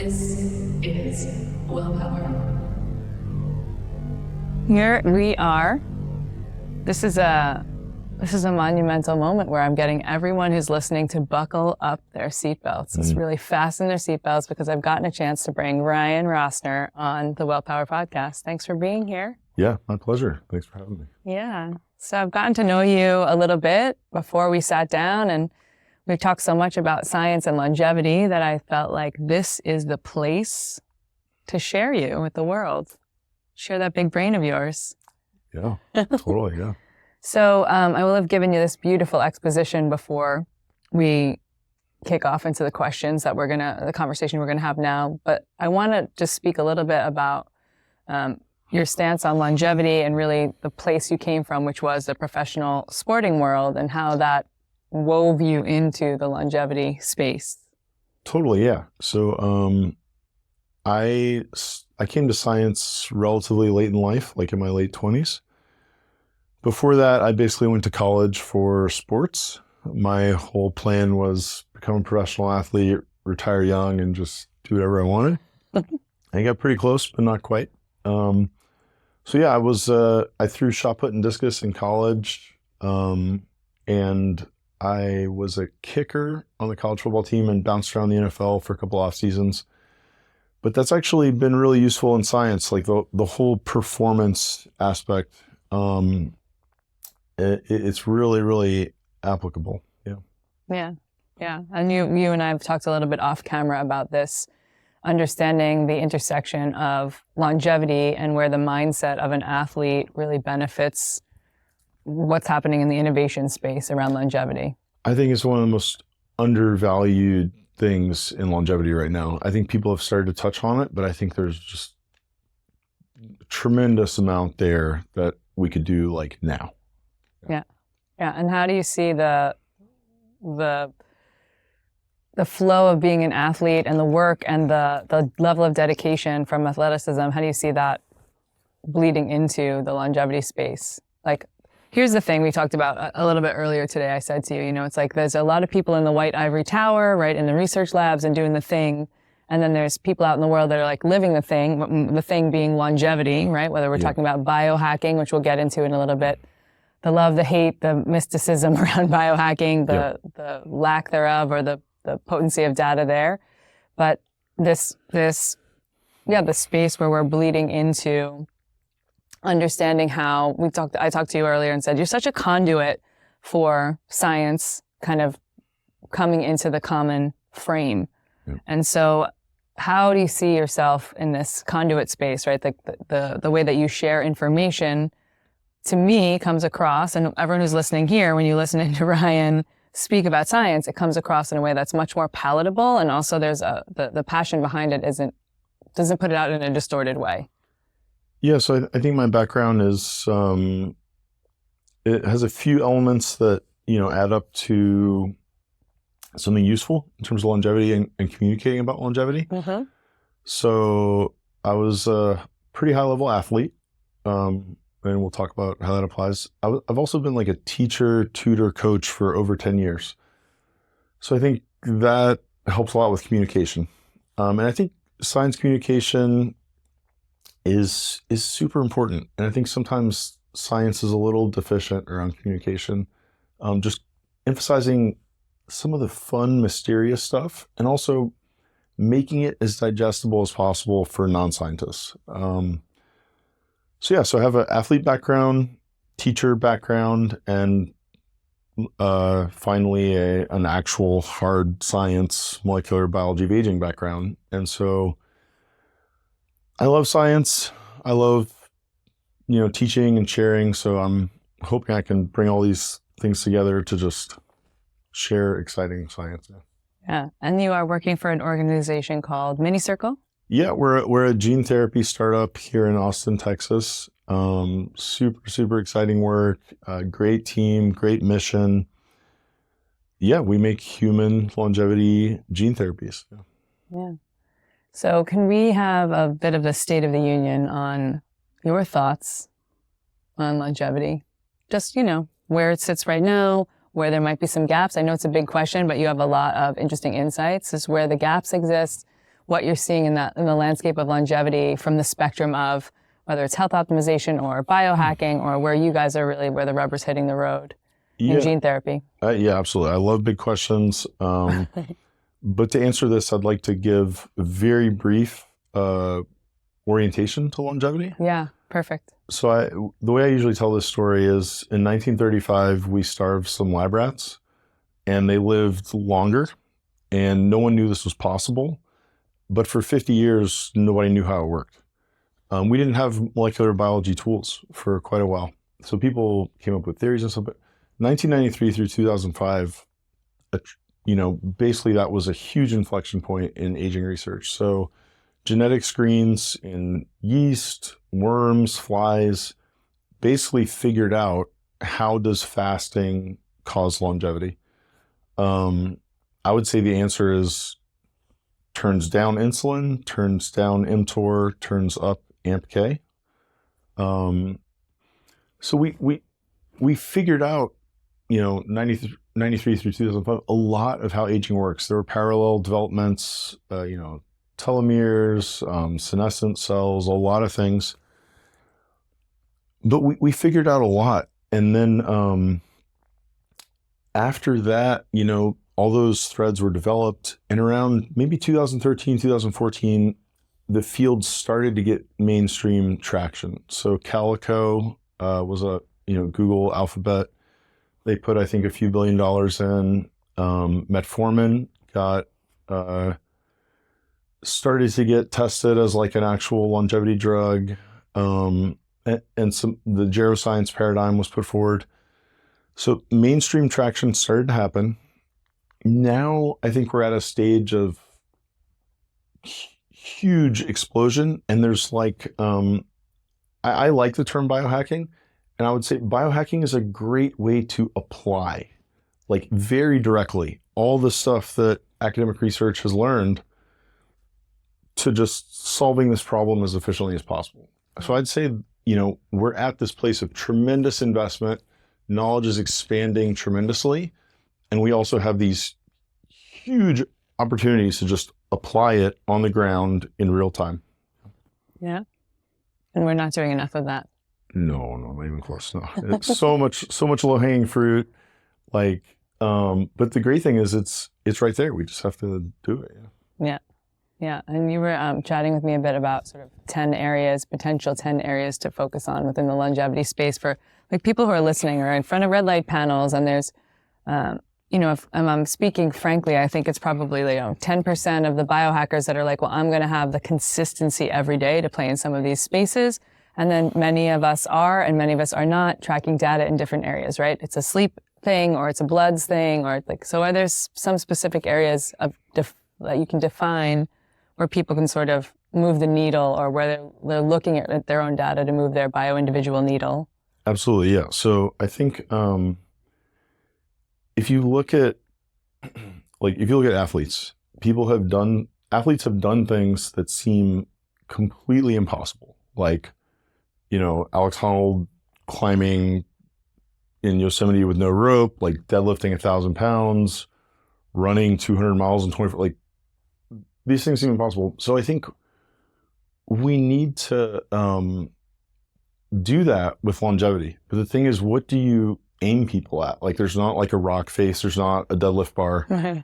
This is willpower. Here we are. This is a monumental moment where I'm getting everyone who's listening to buckle up their seatbelts. Just really fasten their seatbelts because I've gotten a chance to bring Ryan Rossner on the Willpower Podcast. Thanks for being here. Yeah, my pleasure. Thanks for having me. Yeah. So I've gotten to know you a little bit before we sat down, and we've talked so much about science and longevity that I felt like this is the place to share you with the world. Share that big brain of yours. Yeah, totally, yeah. So I will have given you this beautiful exposition before we kick off into the questions that the conversation we're gonna have now. But I want to just speak a little bit about your stance on longevity and really the place you came from, which was the professional sporting world, and how that wove you into the longevity space. Totally, yeah. So I came to science relatively late in life, like in my late 20s. Before that, I basically went to college for sports. My whole plan was become a professional athlete, retire young, and just do whatever I wanted. I got pretty close, but not quite. So yeah, I threw shot put and discus in college, and I was a kicker on the college football team and bounced around the NFL for a couple off seasons. But that's actually been really useful in science, like the whole performance aspect. It's really, really applicable. Yeah. And you and I have talked a little bit off camera about this, understanding the intersection of longevity and where the mindset of an athlete really benefits what's happening in the innovation space around longevity. I think it's one of the most undervalued things in longevity right now. I think people have started to touch on it, but I think there's just a tremendous amount there that we could do like now. Yeah. And how do you see the flow of being an athlete and the work and the level of dedication from athleticism? How do you see that bleeding into the longevity space? Like, here's the thing we talked about a little bit earlier today. I said to you, it's like there's a lot of people in the white ivory tower, right, in the research labs and doing the thing. And then there's people out in the world that are like living the thing being longevity, right? Whether we're talking about biohacking, which we'll get into in a little bit, the love, the hate, the mysticism around biohacking, the lack thereof, or the potency of data there. But the space where we're bleeding into understanding how I talked to you earlier and said, you're such a conduit for science kind of coming into the common frame. Yeah. And so how do you see yourself in this conduit space, right? The way that you share information to me comes across, and everyone who's listening here, when you listen to Ryan speak about science, it comes across in a way that's much more palatable. And also there's the passion behind it doesn't put it out in a distorted way. Yeah, so I think my background is, it has a few elements that, add up to something useful in terms of longevity and communicating about longevity. Mm-hmm. So I was a pretty high level athlete, and we'll talk about how that applies. I've also been like a teacher, tutor, coach for over 10 years. So I think that helps a lot with communication. And I think science communication is super important. And I think sometimes science is a little deficient around communication. Just emphasizing some of the fun, mysterious stuff, and also making it as digestible as possible for non-scientists. So I have an athlete background, teacher background, and finally an actual hard science, molecular biology of aging background. And so I love science. I love, teaching and sharing. So I'm hoping I can bring all these things together to just share exciting science. Yeah. And you are working for an organization called Minicircle? Yeah, we're a gene therapy startup here in Austin, Texas. Super exciting work. Great team, great mission. Yeah, we make human longevity gene therapies. Yeah. So can we have a bit of the state of the union on your thoughts on longevity? Just, where it sits right now, where there might be some gaps. I know it's a big question, but you have a lot of interesting insights as where the gaps exist, what you're seeing in the landscape of longevity from the spectrum of whether it's health optimization or biohacking, or where you guys are really where the rubber's hitting the road in gene therapy. Yeah, absolutely. I love big questions. But to answer this, I'd like to give a very brief orientation to longevity. Yeah, perfect. So the way I usually tell this story is in 1935, we starved some lab rats and they lived longer and no one knew this was possible. But for 50 years, nobody knew how it worked. We didn't have molecular biology tools for quite a while. So people came up with theories and stuff. But 1993 through 2005, basically that was a huge inflection point in aging research. So genetic screens in yeast, worms, flies, basically figured out how does fasting cause longevity. I would say the answer is turns down insulin, turns down mTOR, turns up AMPK. So we figured out, 93 through 2005, a lot of how aging works. There were parallel developments, telomeres, senescent cells, a lot of things. But we figured out a lot. And then after that, all those threads were developed. And around maybe 2013, 2014, the field started to get mainstream traction. So Calico was a, Google Alphabet. They put, I think, a few $1 billion in. Metformin got started to get tested as like an actual longevity drug. And the geroscience paradigm was put forward. So mainstream traction started to happen. Now I think we're at a stage of huge explosion. And there's like, I like the term biohacking. And I would say biohacking is a great way to apply, like very directly, all the stuff that academic research has learned to just solving this problem as efficiently as possible. So I'd say, we're at this place of tremendous investment. Knowledge is expanding tremendously. And we also have these huge opportunities to just apply it on the ground in real time. Yeah. And we're not doing enough of that. No, not even close. No, it's so much low hanging fruit. But the great thing is it's right there. We just have to do it. Yeah. And you were chatting with me a bit about sort of potential 10 areas to focus on within the longevity space for like people who are listening or in front of red light panels. And there's, if I'm speaking frankly, I think it's probably 10% of the biohackers that are like, well, I'm going to have the consistency every day to play in some of these spaces. And then many of us are, and many of us are not tracking data in different areas, right? It's a sleep thing, or it's a bloods thing, or so are there some specific areas that you can define where people can sort of move the needle, or where they're looking at their own data to move their bio-individual needle? Absolutely, yeah. So I think if you look at athletes, athletes have done things that seem completely impossible. Like, Alex Honnold climbing in Yosemite with no rope, like deadlifting 1,000 pounds, running 200 miles in 24, like these things seem impossible. So I think we need to do that with longevity. But the thing is, what do you aim people at? Like there's not like a rock face, there's not a deadlift bar. Right.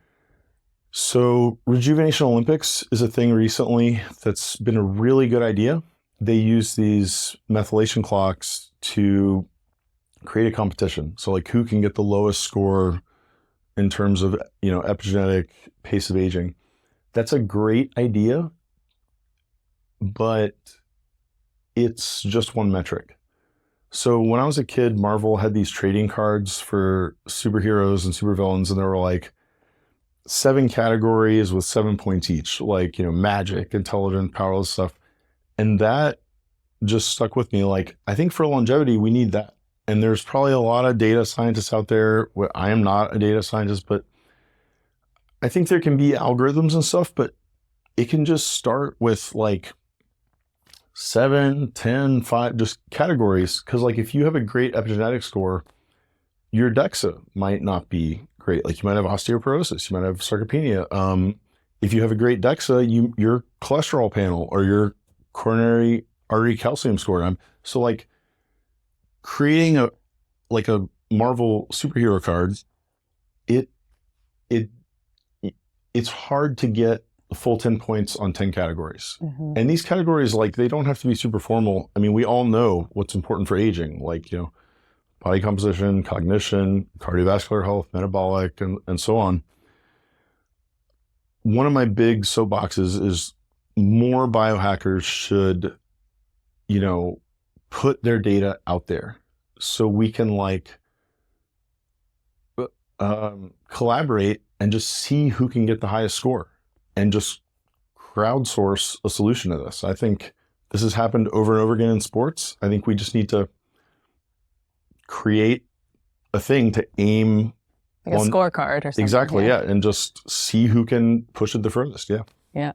So Rejuvenation Olympics is a thing recently that's been a really good idea. They use these methylation clocks to create a competition. So like who can get the lowest score in terms of, epigenetic pace of aging. That's a great idea, but it's just one metric. So when I was a kid, Marvel had these trading cards for superheroes and supervillains, and there were like 7 categories with 7 points each, like, magic, intelligent, powerless stuff. And that just stuck with me. Like, I think for longevity, we need that. And there's probably a lot of data scientists out there. I am not a data scientist, but I think there can be algorithms and stuff, but it can just start with like 7, 10, 5, just categories. Because like if you have a great epigenetic score, your DEXA might not be great. Like you might have osteoporosis, you might have sarcopenia. if you have a great DEXA, your cholesterol panel or your coronary artery calcium score. So like creating a Marvel superhero card, it's hard to get the full 10 points on 10 categories. Mm-hmm. And these categories, like, they don't have to be super formal. I mean, we all know what's important for aging, like, body composition, cognition, cardiovascular health, metabolic, and so on. One of my big soapboxes is more biohackers should, put their data out there so we can collaborate and just see who can get the highest score and just crowdsource a solution to this. I think this has happened over and over again in sports. I think we just need to create a thing to aim like a scorecard or something. Exactly, yeah. And just see who can push it the furthest, yeah. Yeah.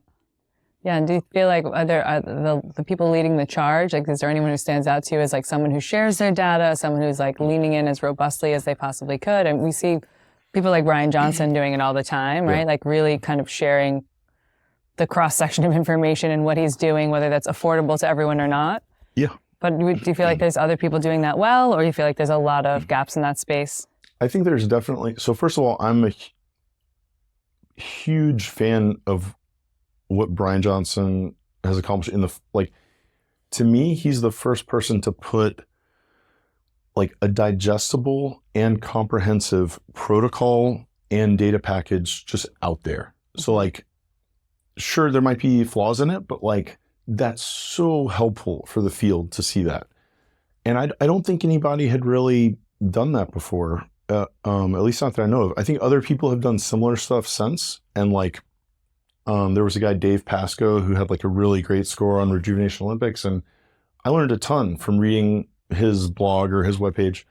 Yeah, and do you feel like are the people leading the charge, like is there anyone who stands out to you as like someone who shares their data, someone who's like leaning in as robustly as they possibly could? And we see people like Brian Johnson doing it all the time, right? Yeah. Like really kind of sharing the cross-section of information and what he's doing, whether that's affordable to everyone or not. Yeah. But do you feel like there's other people doing that well, or you feel like there's a lot of gaps in that space? I think there's definitely, so first of all, I'm a huge fan of what Brian Johnson has accomplished to me, he's the first person to put like a digestible and comprehensive protocol and data package just out there. So like, sure, there might be flaws in it, but like, that's so helpful for the field to see that. And I don't think anybody had really done that before, at least not that I know of. I think other people have done similar stuff since. And like, there was a guy, Dave Pascoe, who had like a really great score on Rejuvenation Olympics. And I learned a ton from reading his blog or his webpage.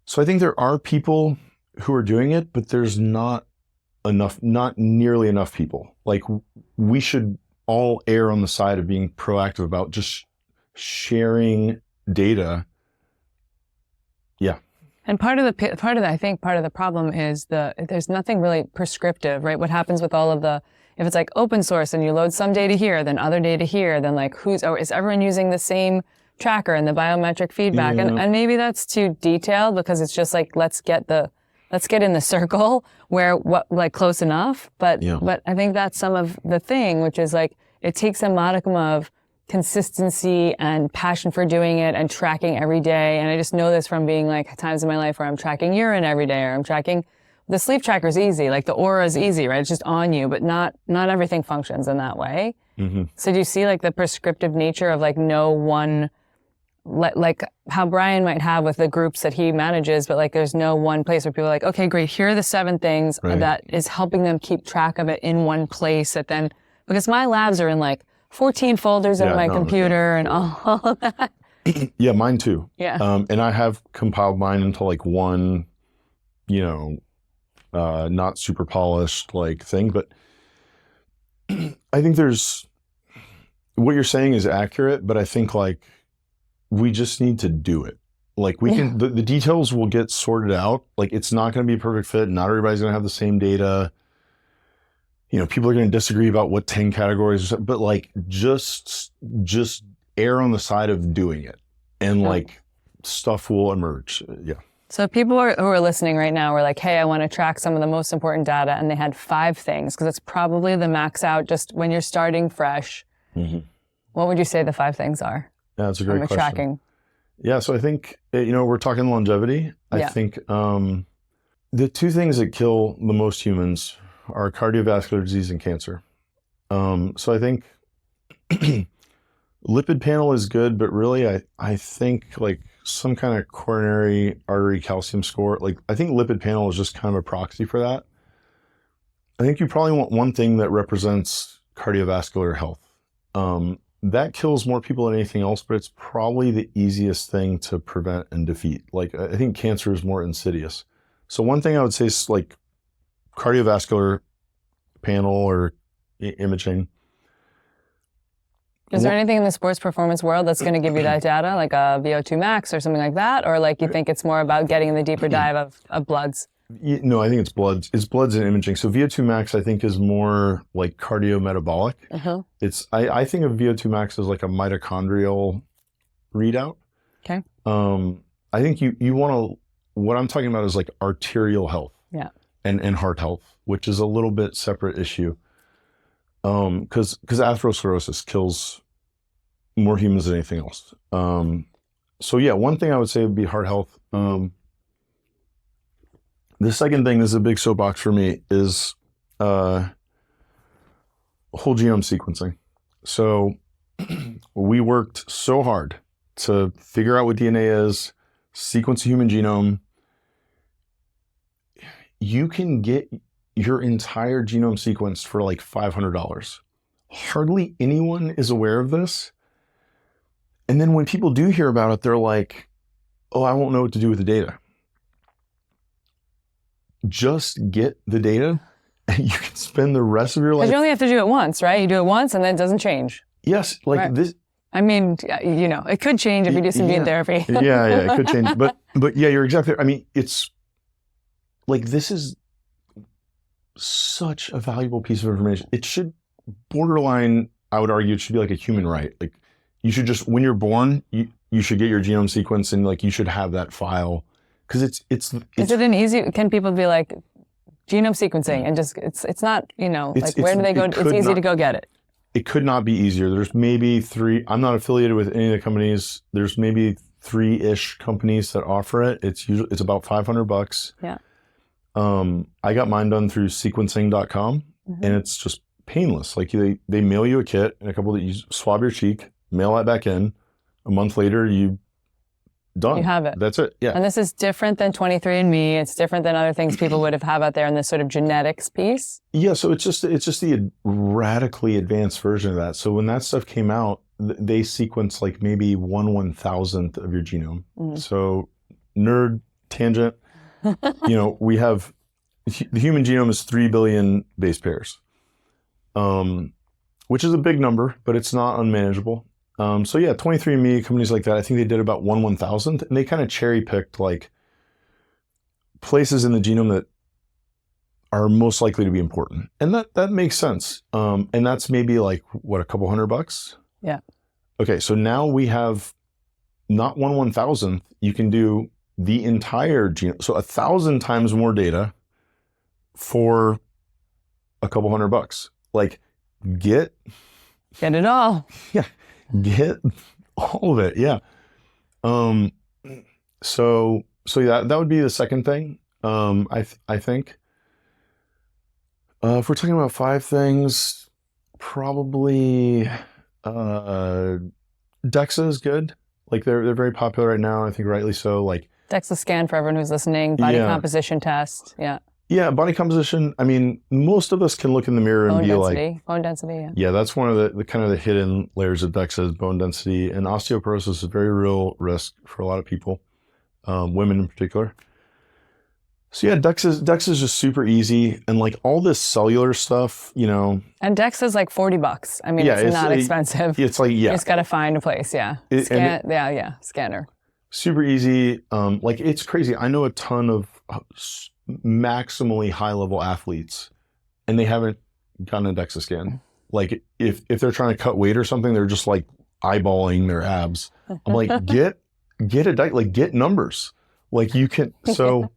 So I think there are people who are doing it, but there's not nearly enough people. Like we should all err on the side of being proactive about just sharing data. Yeah. And part of the problem is there's nothing really prescriptive, right? What happens with all of if it's like open source and you load some data here, then other data here, then like is everyone using the same tracker and the biometric feedback? Yeah. And maybe that's too detailed because it's just like, let's get in the circle where close enough. But I think that's some of the thing, which is like, it takes a modicum of consistency and passion for doing it and tracking every day. And I just know this from being like times in my life where I'm tracking urine every day, or I'm tracking the sleep tracker is easy. Like the Aura is easy, right? It's just on you, but not everything functions in that way. Mm-hmm. So do you see like the prescriptive nature of like no one, like how Brian might have with the groups that he manages, but like there's no one place where people are like, okay, great. Here are the 7 things that is helping them keep track of it in one place. That then, because my labs are in like 14 folders on my computer and all of that. Yeah, mine too. Yeah. And I have compiled mine into like one, not super polished like thing, but I think what you're saying is accurate, but I think like we just need to do it. Like we can, the details will get sorted out. Like it's not going to be a perfect fit. Not everybody's going to have the same data. People are going to disagree about what 10 categories, but like just err on the side of doing it, and like stuff will emerge. Yeah. So people who are listening right now are like, hey, I want to track some of the most important data, and they had 5 things because it's probably the max out just when you're starting fresh. Mm-hmm. What would you say the 5 things are? Yeah, that's a great question. Tracking. Yeah, so I think we're talking longevity. I think the 2 things that kill the most humans are cardiovascular disease and cancer. So I think lipid panel is good, but really I think like some kind of coronary artery calcium score, like I think lipid panel is just kind of a proxy for that. I think you probably want one thing that represents cardiovascular health. That kills more people than anything else, but it's probably the easiest thing to prevent and defeat. Like I think cancer is more insidious. So one thing I would say is like cardiovascular panel or imaging. Is there anything in the sports performance world that's going to give you that data, like a VO2 max or something like that? Or like you think it's more about getting in the deeper dive of bloods? No, I think it's bloods. It's bloods and imaging. So VO2 max, I think, is more like cardiometabolic. I think of VO2 max as like a mitochondrial readout. Okay. I think you want to. What I'm talking about is like arterial health. Yeah. And heart health, which is a little bit separate issue. Because atherosclerosis kills more humans than anything else. So yeah, one thing I would say would be heart health. The second thing is a big soapbox for me is whole genome sequencing. So we worked so hard to figure out what DNA is, sequence the human genome. You can get your entire genome sequenced for like $500. Hardly anyone is aware of this. And then when people do hear about it, they're like, oh, I won't know what to do with the data. Just get the data and you can spend the rest of your life. Because you only have to do it once, right? You do it once and then it doesn't change. Yes, like right. this. I mean, you know, it could change if you do some gene therapy. Yeah, it could change. But yeah, you're exactly right. I mean, it's like, this is such a valuable piece of information. It should borderline, I would argue, it should be like a human right. Like, you should just, when you're born, you should get your genome sequence and like you should have that file. Because it's Is it an easy, can people be like, genome sequencing and just, it's not, you know, like where do they go? It's easy to go get it. It could not be easier. There's maybe 3, I'm not affiliated with any of the companies. There's maybe 3-ish companies that offer it. It's about $500. Yeah. I got mine done through sequencing.com and it's just painless. Like they mail you a kit and a couple that you swab your cheek, mail that back in. A month later, done. You have it. That's it. Yeah. And this is different than 23andMe. It's different than other things people would have out there in this sort of genetics piece. Yeah. So it's just the radically advanced version of that. So when that stuff came out, they sequenced like maybe 1/1000th of your genome. So nerd tangent, you know, we have, the human genome is 3 billion base pairs, which is a big number, but it's not unmanageable. So yeah, 23andMe, companies like that, I think they did about 1/1000th, and they kind of cherry picked like places in the genome that are most likely to be important. And that makes sense. And that's maybe like, what, a couple $100? Yeah. Okay, so now we have not 1/1000th, you can do the entire genome. So 1,000 times more data for a couple $100. Like, get it all. Yeah. Get all of it. Yeah. So yeah, that would be the second thing. I think, if we're talking about 5 things, probably, DEXA is good. Like they're very popular right now. I think rightly so. Like DEXA scan for everyone who's listening, body composition test. Yeah. Yeah, body composition. I mean, most of us can look in the mirror and be like, bone density. Yeah. Yeah, that's one of the kind of the hidden layers of DEXA is bone density, and osteoporosis is a very real risk for a lot of people, women in particular. So yeah, DEXA is just super easy, and like all this cellular stuff, you know. And DEXA is like $40. I mean, it's not expensive. It's like, yeah. You just got to find a place. Yeah. Scanner. Super easy. Like it's crazy. I know a ton of maximally high-level athletes, and they haven't gotten a DEXA scan. Like if they're trying to cut weight or something, they're just like eyeballing their abs. I'm like, get numbers. Like you can. So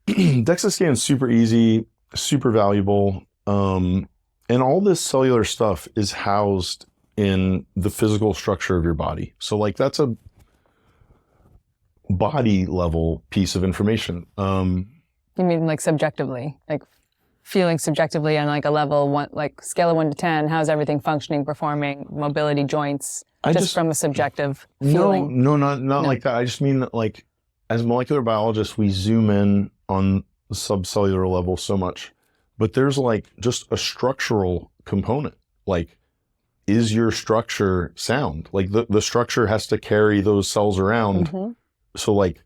DEXA scan is super easy, super valuable, and all this cellular stuff is housed in the physical structure of your body. So like that's a body level piece of information. You mean like subjectively, like feeling subjectively on like a level one, like scale of 1 to 10, how's everything functioning, performing, mobility, joints, just from a subjective feeling? No, not like that. I just mean that like as molecular biologists, we zoom in on the subcellular level so much, but there's like just a structural component. Like, is your structure sound? Like the structure has to carry those cells around. So like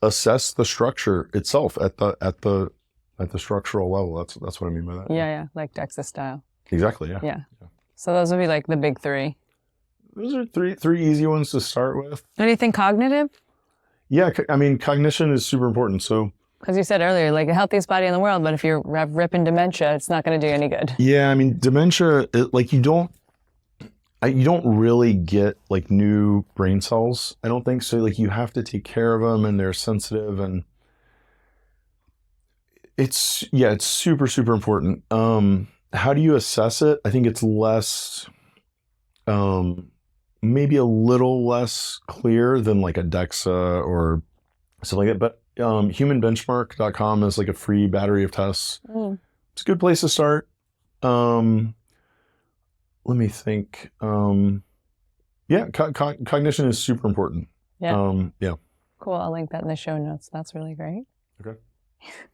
assess the structure itself at the structural level. That's what I mean by that. Yeah, like DEXA style. Exactly. Yeah. So those would be like the big 3. Those are three easy ones to start with. Anything cognitive? Yeah, I mean cognition is super important. So Because you said earlier, like the healthiest body in the world, but if you have ripping dementia, it's not going to do any good. Yeah, I mean, dementia, like you don't really get like new brain cells, I don't think. So like you have to take care of them and they're sensitive, and it's super, super important. How do you assess it? I think it's less, maybe a little less clear than like a DEXA or something like that. But humanbenchmark.com is like a free battery of tests. It's a good place to start. Let me think. Yeah, cognition is super important. Yeah. Yeah. Cool. I'll link that in the show notes. That's really great. Okay.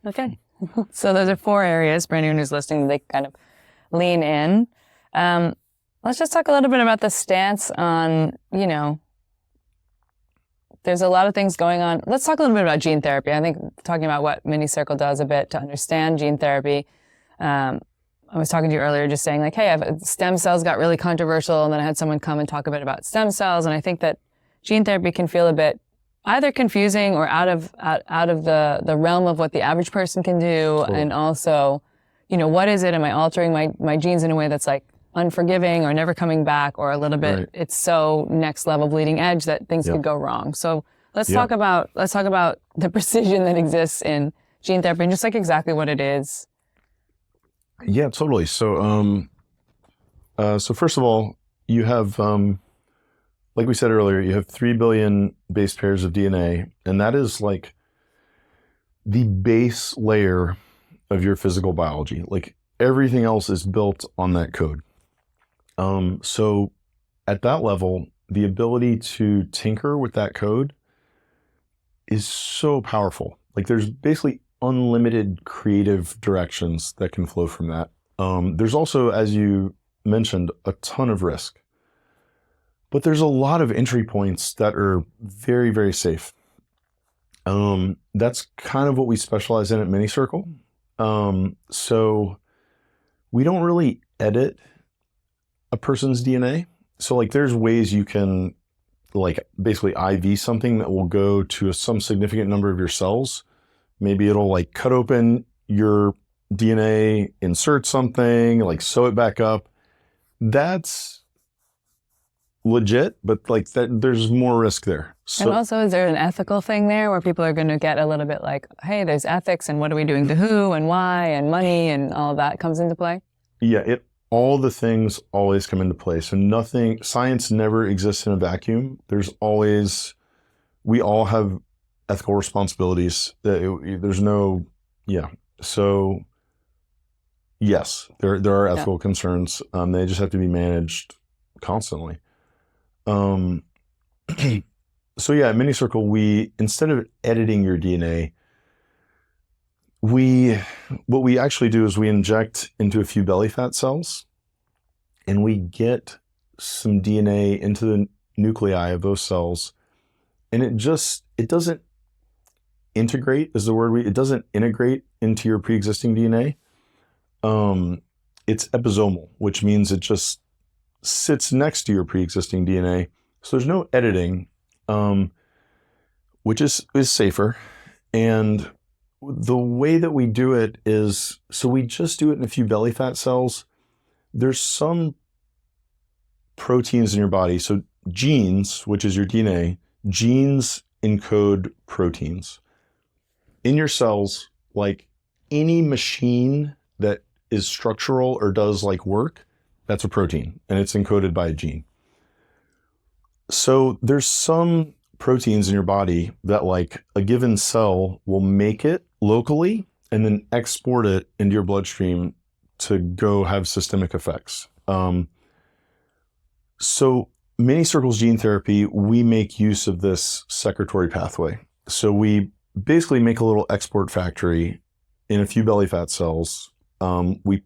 Okay. So those are 4 areas for anyone who's listening, they kind of lean in. Let's just talk a little bit about the stance on, there's a lot of things going on. Let's talk a little bit about gene therapy. I think talking about what Minicircle does a bit to understand gene therapy. I was talking to you earlier just saying like, hey, stem cells got really controversial, and then I had someone come and talk a bit about stem cells, and I think that gene therapy can feel a bit either confusing or out of the realm of what the average person can do. Totally. And also, what is it? Am I altering my genes in a way that's like unforgiving or never coming back, or a little bit, right. It's so next level bleeding edge that things could go wrong. So let's talk about the precision that exists in gene therapy and just like exactly what it is. Yeah, totally. So, so first of all, you have, like we said earlier, you have 3 billion base pairs of DNA, and that is like the base layer of your physical biology. Like everything else is built on that code. So at that level, the ability to tinker with that code is so powerful. Like there's basically unlimited creative directions that can flow from that. There's also, as you mentioned, a ton of risk. But there's a lot of entry points that are very, very safe. That's kind of what we specialize in at Minicircle. So we don't really edit a person's DNA. So like there's ways you can like basically IV something that will go to some significant number of your cells. Maybe it'll like cut open your DNA, insert something, like sew it back up. That's legit, but like that, there's more risk there. So, and also, is there an ethical thing there where people are going to get a little bit like, hey, there's ethics and what are we doing to who and why and money and all of that comes into play? Yeah, all the things always come into play. So science never exists in a vacuum. We all have ethical responsibilities. There's no, So yes, there are ethical concerns. They just have to be managed constantly. So at Minicircle, instead of editing your DNA, what we actually do is we inject into a few belly fat cells, and we get some DNA into the nuclei of those cells, and it doesn't integrate is the word. It doesn't integrate into your pre-existing DNA. It's episomal, which means it just sits next to your pre-existing DNA. So there's no editing, which is safer. And the way that we do it is, so we just do it in a few belly fat cells. There's some proteins in your body. So genes, which is your DNA, genes encode proteins. In your cells, like any machine that is structural or does like work, that's a protein, and it's encoded by a gene. So there's some proteins in your body that like a given cell will make it locally and then export it into your bloodstream to go have systemic effects. So Minicircle's gene therapy, we make use of this secretory pathway. So we basically make a little export factory in a few belly fat cells. We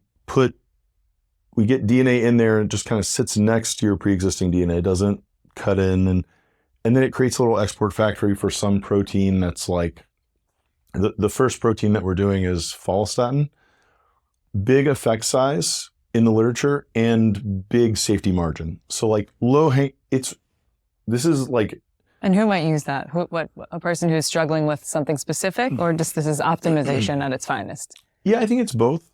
get DNA in there and it just kind of sits next to your pre-existing DNA. It doesn't cut in, and then it creates a little export factory for some protein that's like, the first protein that we're doing is follistatin. Big effect size in the literature and big safety margin. So like this is like And who might use that? What a person who's struggling with something specific, or just this is optimization at its finest? Yeah, I think it's both.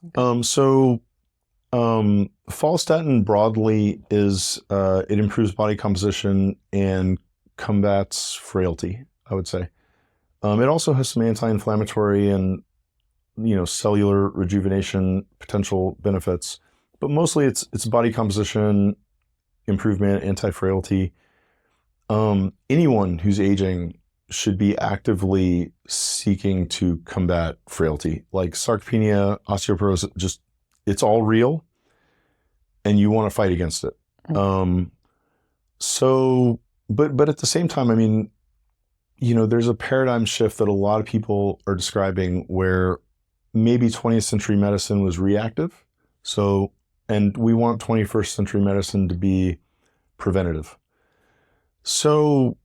Follistatin broadly is it improves body composition and combats frailty, I would say. It also has some anti-inflammatory and cellular rejuvenation potential benefits, but mostly it's body composition improvement, anti-frailty. Anyone who's aging should be actively seeking to combat frailty, like sarcopenia, osteoporosis. It's all real, and you want to fight against it. But at the same time, I mean, there's a paradigm shift that a lot of people are describing where maybe 20th century medicine was reactive. And we want 21st century medicine to be preventative. So,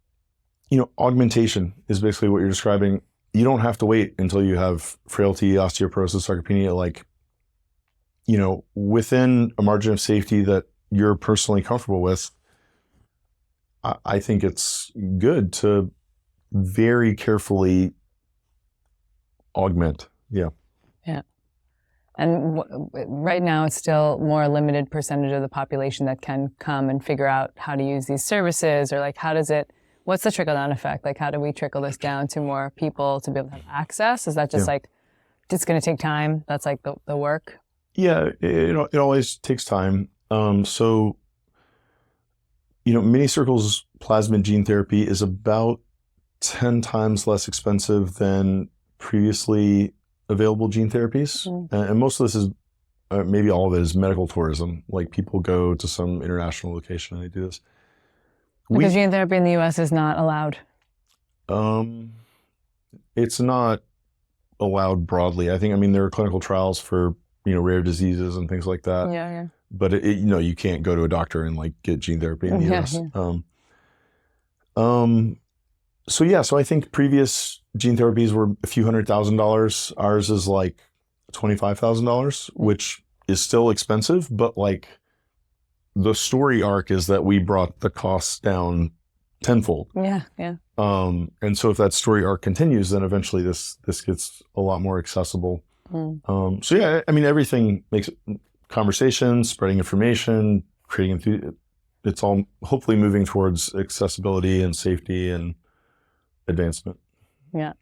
augmentation is basically what you're describing. You don't have to wait until you have frailty, osteoporosis, sarcopenia, within a margin of safety that you're personally comfortable with. I think it's good to very carefully augment. Yeah. Yeah. And right now, it's still more limited percentage of the population that can come and figure out how to use these services, or what's the trickle-down effect? Like, how do we trickle this down to more people to be able to have access? Is that just it's going to take time? That's like the work? Yeah, it always takes time. Minicircle's plasmid gene therapy is about 10 times less expensive than previously available gene therapies. And most of this is, maybe all of it is medical tourism. Like, people go to some international location and they do this. Because gene therapy in the US is not allowed. It's not allowed broadly. I think, there are clinical trials for, rare diseases and things like that. Yeah. But you can't go to a doctor and get gene therapy in the US. So I think previous gene therapies were a few $100,000. Ours is like $25,000, which is still expensive, but the story arc is that we brought the costs down tenfold. Yeah. And so if that story arc continues, then eventually this gets a lot more accessible. Everything makes it conversation, spreading information, creating it's all hopefully moving towards accessibility and safety and advancement. Yeah.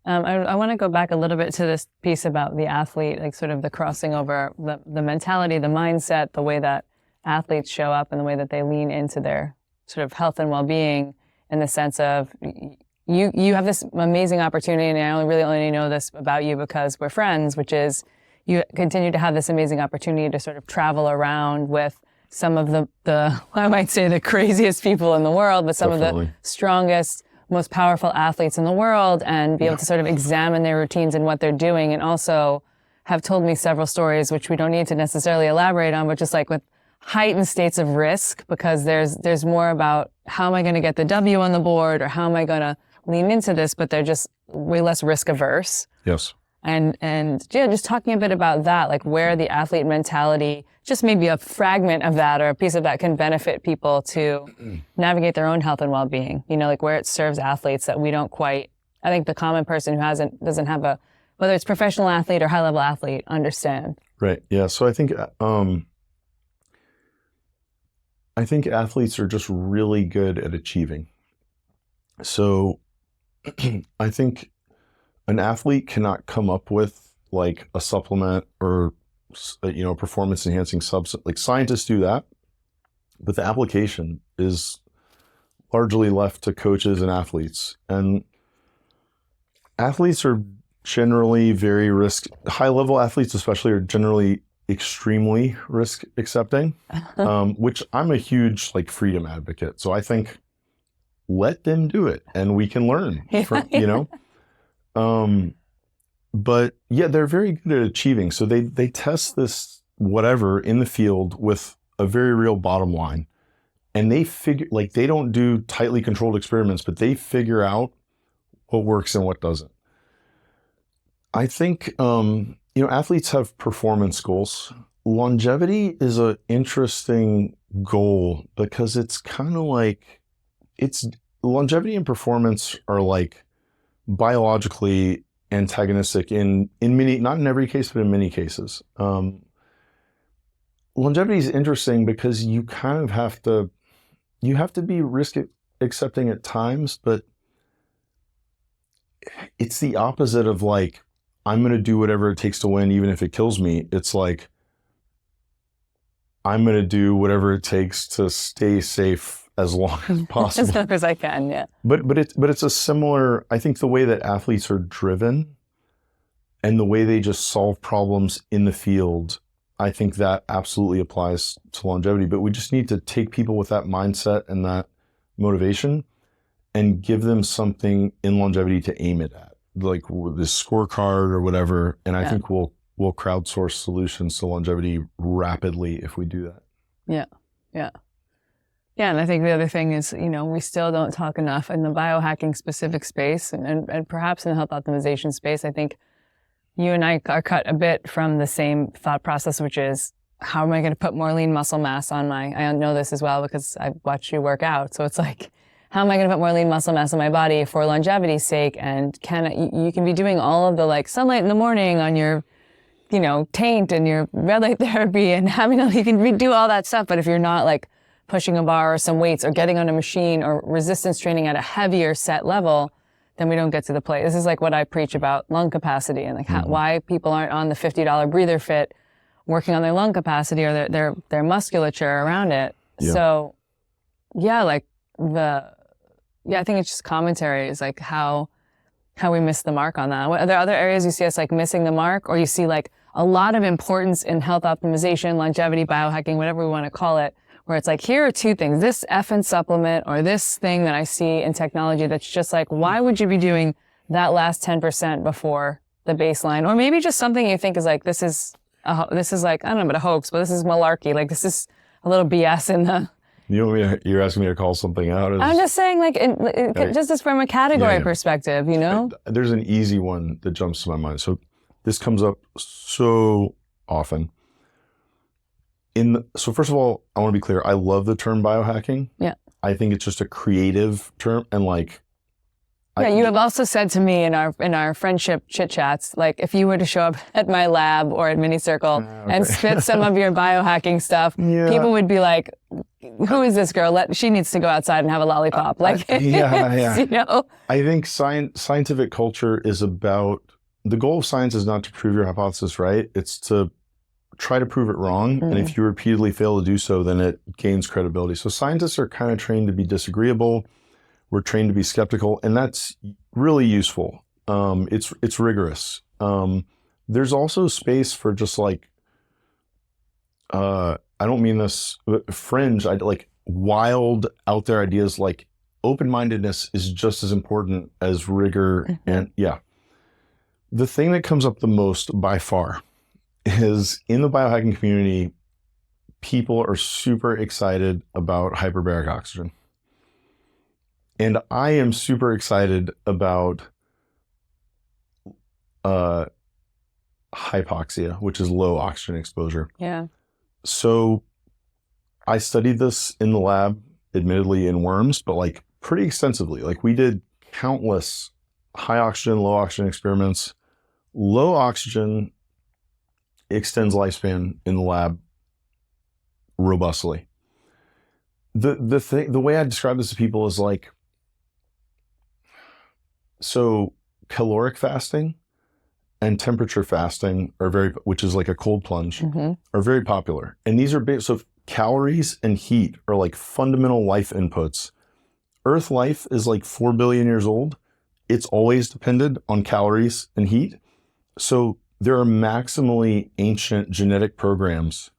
I want to go back a little bit to this piece about the athlete, sort of the crossing over, the mentality, the mindset, the way that athletes show up and the way that they lean into their sort of health and well-being, in the sense of you have this amazing opportunity, and I really only know this about you because we're friends, which is you continue to have this amazing opportunity to sort of travel around with some of the I might say the craziest people in the world, but some Definitely. of the strongest, most powerful athletes in the world, and be able to sort of examine their routines and what they're doing, and also have told me several stories, which we don't need to necessarily elaborate on, but just with heightened states of risk, because there's more about how am I going to get the W on the board, or how am I going to lean into this, but they're just way less risk averse. Yes. And just talking a bit about that, where the athlete mentality, just maybe a fragment of that or a piece of that, can benefit people to navigate their own health and well-being, where it serves athletes that we don't quite, I think the common person who doesn't have whether it's professional athlete or high-level athlete, understand. Right. Yeah. So I think athletes are just really good at achieving. So I think an athlete cannot come up with a supplement or a performance enhancing substance. Scientists do that, but the application is largely left to coaches and athletes. And athletes are generally high-level athletes especially are generally extremely risk accepting, which I'm a huge freedom advocate. So I think let them do it and we can learn from, but yeah, they're very good at achieving. So they test this whatever in the field with a very real bottom line, and they figure, they don't do tightly controlled experiments, but they figure out what works and what doesn't. I think, athletes have performance goals. Longevity is an interesting goal because it's kind of longevity and performance are like biologically antagonistic in many, not in every case, but in many cases. Longevity is interesting because you kind of have to be risk accepting at times, but it's the opposite of like, I'm going to do whatever it takes to win, even if it kills me. It's like, I'm going to do whatever it takes to stay safe as long as possible. As long as I can, yeah. But it's a similar, I think the way that athletes are driven and the way they just solve problems in the field, I think that absolutely applies to longevity. But we just need to take people with that mindset and that motivation and give them something in longevity to aim it at, like this scorecard or whatever. And I think we'll crowdsource solutions to longevity rapidly if we do that. Yeah. And I think the other thing is, we still don't talk enough in the biohacking specific space and perhaps in the health optimization space. I think you and I are cut a bit from the same thought process, which is, how am I going to put more lean muscle mass on I know this as well because I watch you work out. So it's like, how am I going to put more lean muscle mass on my body for longevity's sake? And you can be doing all of the like sunlight in the morning on your, taint and your red light therapy and you can do all that stuff. But if you're not like pushing a bar or some weights or getting on a machine or resistance training at a heavier set level, then we don't get to the play. This is like what I preach about lung capacity and like why people aren't on the $50 breather fit working on their lung capacity or their musculature around it. Yeah. So I think it's just commentary is like how we miss the mark on that. Are there other areas you see us like missing the mark, or you see like a lot of importance in health optimization, longevity, biohacking, whatever we want to call it, where it's like, here are two things, this effing supplement or this thing that I see in technology that's just like, why would you be doing that last 10% before the baseline? Or maybe just something you think is like, this is like, I don't know about a hoax, but this is malarkey. Like this is a little BS in the... You're asking me to call something out? I'm just saying like, just as from a category perspective, There's an easy one that jumps to my mind. So this comes up so often. So first of all, I want to be clear. I love the term biohacking. Yeah. I think it's just a creative term, and like. You have also said to me in our friendship chit chats, like if you were to show up at my lab or at Minicircle and spit some of your biohacking stuff, people would be like, "Who is this girl? She needs to go outside and have a lollipop." I think scientific culture is about, the goal of science is not to prove your hypothesis right. It's to try to prove it wrong. And if you repeatedly fail to do so, then it gains credibility. So scientists are kind of trained to be disagreeable. We're trained to be skeptical, and that's really useful. It's rigorous. There's also space for just like, I don't mean this, fringe, like wild out there ideas. Like open-mindedness is just as important as rigor. And the thing that comes up the most by far is in the biohacking community, people are super excited about hyperbaric oxygen. And I am super excited about hypoxia, which is low oxygen exposure. Yeah. So I studied this in the lab, admittedly in worms, but like pretty extensively. Like we did countless high oxygen, low oxygen experiments. Low oxygen extends lifespan in the lab robustly. The way I describe this to people is like, so caloric fasting and temperature fasting which is like a cold plunge, are very popular. And these are big, so calories and heat are like fundamental life inputs. Earth life is like 4 billion years old. It's always depended on calories and heat. So there are maximally ancient genetic programs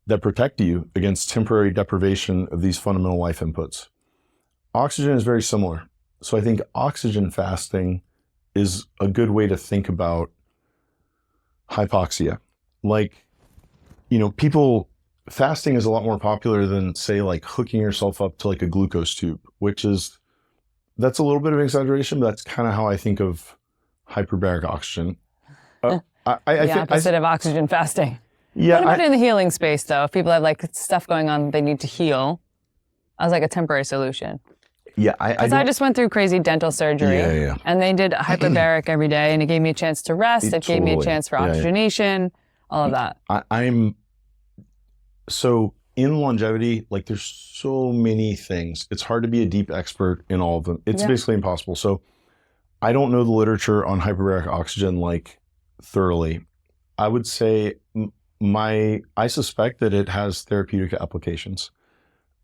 that protect you against temporary deprivation of these fundamental life inputs. Oxygen is very similar. So I think oxygen fasting is a good way to think about hypoxia. Like, fasting is a lot more popular than, say, like hooking yourself up to like a glucose tube, that's a little bit of an exaggeration, but that's kind of how I think of hyperbaric oxygen. The opposite of oxygen fasting. Yeah. What about in the healing space, though? If people have like stuff going on they need to heal, as like a temporary solution. Yeah, Because I just went through crazy dental surgery, and they did hyperbaric every day, and it gave me a chance to rest. It gave me a chance for oxygenation, all of that. I'm so in longevity, like there's so many things. It's hard to be a deep expert in all of them. It's basically impossible. So I don't know the literature on hyperbaric oxygen like thoroughly. I would say I suspect that it has therapeutic applications.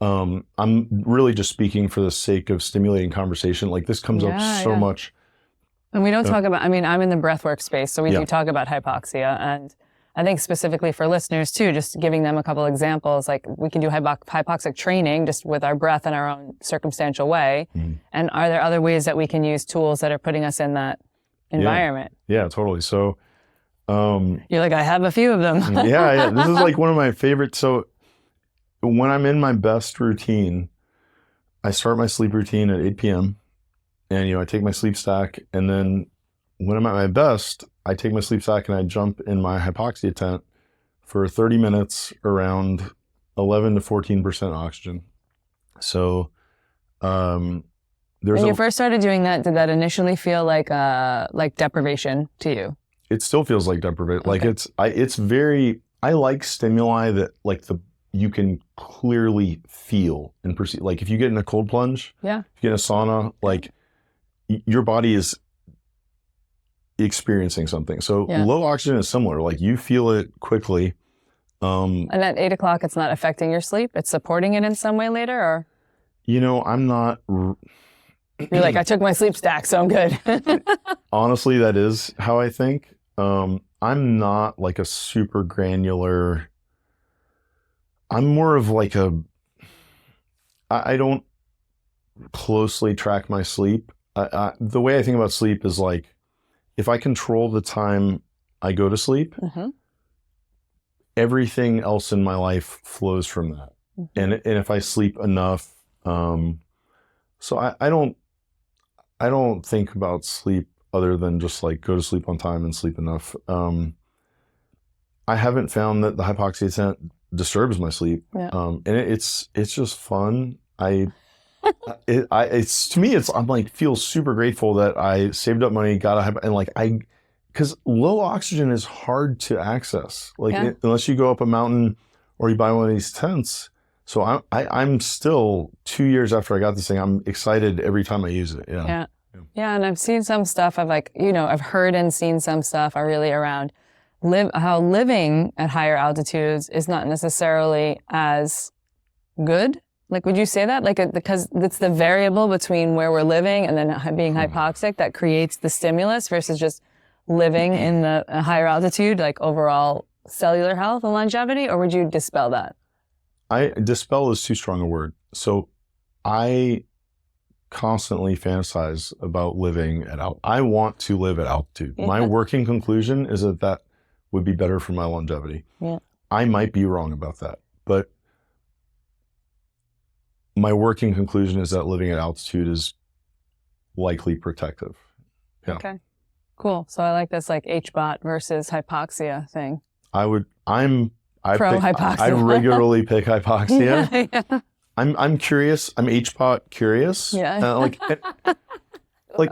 I'm really just speaking for the sake of stimulating conversation. Like this comes up so much. And we don't talk about, I mean, I'm in the breathwork space, so we do talk about hypoxia. And I think specifically for listeners too, just giving them a couple examples, like we can do hypoxic training just with our breath in our own circumstantial way. And are there other ways that we can use tools that are putting us in that environment? Yeah, totally. So, you're like, I have a few of them. yeah. This is like one of my favorites. So when I'm in my best routine, I start my sleep routine at 8 p.m. and, I take my sleep stack. And then when I'm at my best, I take my sleep stack and I jump in my hypoxia tent for 30 minutes around 11 to 14% oxygen. So, when you first started doing that, did that initially feel like deprivation to you? It still feels like deprivation. Okay. I like stimuli that you can clearly feel and perceive. Like if you get in a cold plunge, if you get in a sauna, like your body is experiencing something. So low oxygen is similar. Like you feel it quickly. And at 8 o'clock, it's not affecting your sleep? It's supporting it in some way later, or? I'm not. You're like, I took my sleep stack, so I'm good. Honestly, that is how I think. I'm not like a super granular. I'm more of like I don't closely track my sleep. The way I think about sleep is like, if I control the time I go to sleep, everything else in my life flows from that. And if I sleep enough, so I don't think about sleep other than just like go to sleep on time and sleep enough. I haven't found that the hypoxia tent disturbs my sleep. And it's just fun. It's to me, I'm like, feel super grateful that I saved up money, because low oxygen is hard to access. Like unless you go up a mountain or you buy one of these tents. So I'm still 2 years after I got this thing. I'm excited every time I use it. Yeah. And I've seen some stuff. I've heard and seen some stuff are really around how living at higher altitudes is not necessarily as good. Like, would you say that? Because it's the variable between where we're living and then being hypoxic that creates the stimulus versus just living in the higher altitude, like overall cellular health and longevity, or would you dispel that? Dispel is too strong a word. So I constantly fantasize about living at altitude. I want to live at altitude. My working conclusion is that would be better for my longevity. I might be wrong about that, but my working conclusion is that living at altitude is likely protective. Okay, cool. So I like this like HBOT versus hypoxia thing. Hypoxia. I regularly pick hypoxia. I'm curious. I'm HBOT curious. Love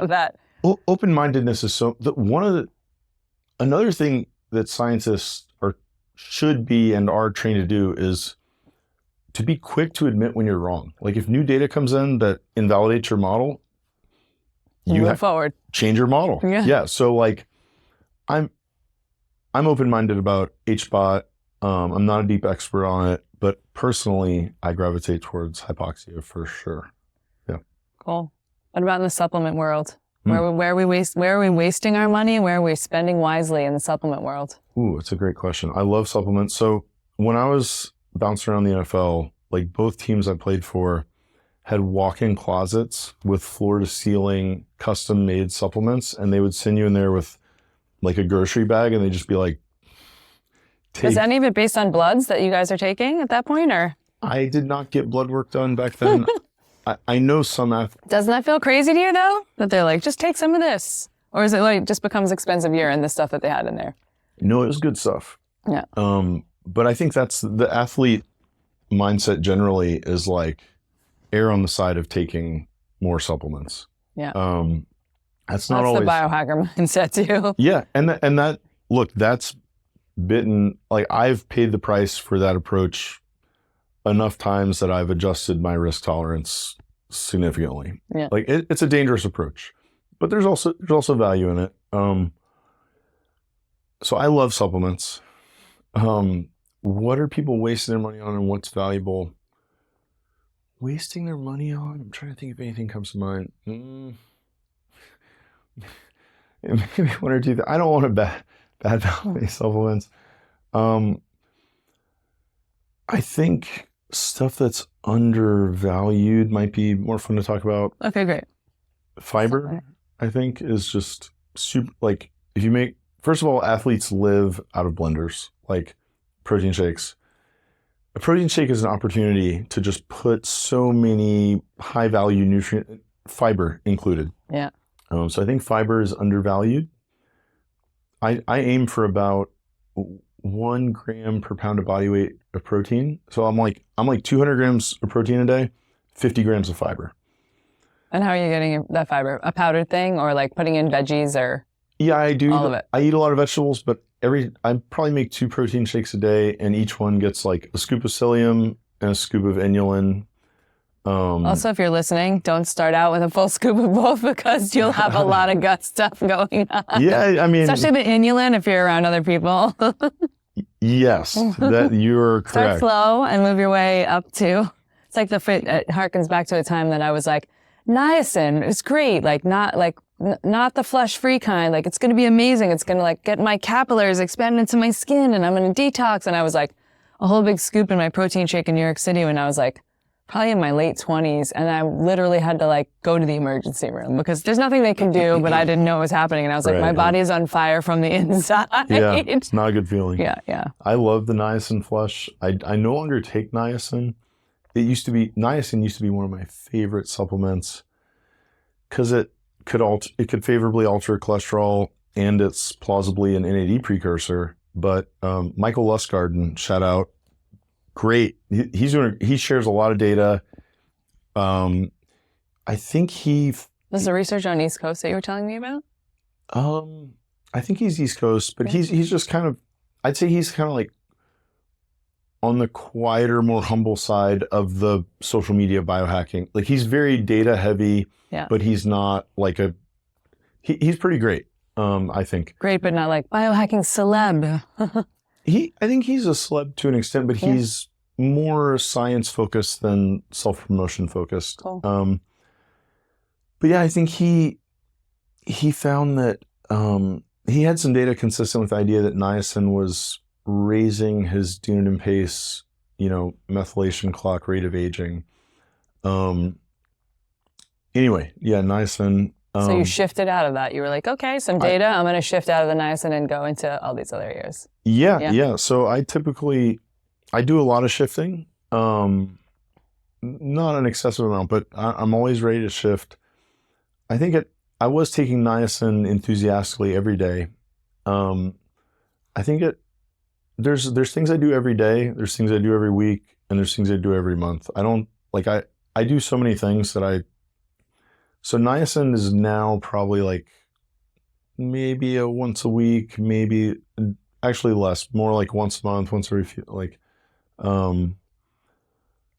that. Open-mindedness is another thing that scientists should be and are trained to do is to be quick to admit when you're wrong. Like if new data comes in that invalidates your model, you move forward. Change your model. Yeah. So like I'm open-minded about HBOT. I'm not a deep expert on it, but personally I gravitate towards hypoxia for sure. Yeah. Cool. What about in the supplement world? Where are we wasting our money? Where are we spending wisely in the supplement world? Ooh, that's a great question. I love supplements. So when I was bouncing around the NFL, like both teams I played for had walk-in closets with floor-to-ceiling custom-made supplements, and they would send you in there with like a grocery bag, and they'd just be like, is any of it based on bloods that you guys are taking at that point, or? I did not get blood work done back then. I know some Doesn't that feel crazy to you though? That they're like, just take some of this? Or is it like just becomes expensive urine, the stuff that they had in there? No, it was good stuff. Yeah. But I think that's the athlete mindset generally is like err on the side of taking more supplements. Yeah. That's not That's always the biohacker mindset too. Yeah, and that look, that's bitten, like I've paid the price for that approach enough times that I've adjusted my risk tolerance significantly. Yeah. Like it's a dangerous approach, but there's also value in it. So I love supplements. What are people wasting their money on and what's valuable? Wasting their money on? I'm trying to think if anything comes to mind. Maybe one or two. I don't want to bad value supplements. I think stuff that's undervalued might be more fun to talk about. Okay, great. Fiber, I think, is just super. Like, if you make, first of all, athletes live out of blenders, like protein shakes. A protein shake is an opportunity to just put so many high value nutrient, fiber included. Yeah. So I think fiber is undervalued. I aim for about 1 gram per pound of body weight of protein. So I'm like 200 grams of protein a day, 50 grams of fiber. And how are you getting that fiber? A powdered thing or like putting in veggies or? Yeah, I do. All of it. I eat a lot of vegetables, but I probably make 2 protein shakes a day, and each one gets like a scoop of psyllium and a scoop of inulin. Also, if you're listening, don't start out with a full scoop of both because you'll have a lot of gut stuff going on. Yeah, I mean, especially the inulin if you're around other people. Yes, that you're Start correct. slow and move your way up to. It's like it harkens back to a time that I was like, niacin is great, like not the flush-free kind. Like it's going to be amazing. It's going to like get my capillaries expanded into my skin, and I'm going to detox. And I was like a whole big scoop in my protein shake in New York City when I was like probably in my late 20s, and I literally had to like go to the emergency room because there's nothing they can do, but I didn't know what was happening. And I was like, my body is on fire from the inside. Yeah, it's not a good feeling. Yeah. I love the niacin flush. I no longer take niacin. Niacin used to be one of my favorite supplements because it could favorably alter cholesterol, and it's plausibly an NAD precursor. But Michael Lustgarten, shout out, great. He shares a lot of data. I think This is the research on East Coast that you were telling me about? I think he's East Coast, but he's just kind of, I'd say he's kind of like on the quieter, more humble side of the social media biohacking. Like he's very data heavy, but he's not like he's pretty great. I think. Great, but not like biohacking celeb. I think he's a celeb to an extent, but he's more science focused than self-promotion focused. Cool. But yeah, I think he found that he had some data consistent with the idea that niacin was raising his Dunedain pace, methylation clock rate of aging. Anyway, yeah, niacin. So you shifted out of that. You were like, okay, some data. I'm going to shift out of the niacin and go into all these other areas. Yeah. So I do a lot of shifting. Not an excessive amount, but I'm always ready to shift. I think I was taking niacin enthusiastically every day. I think there's things I do every day, there's things I do every week, and there's things I do every month. I do so many things that so niacin is now probably like maybe a once a week, maybe actually less, more like once a month, once every few,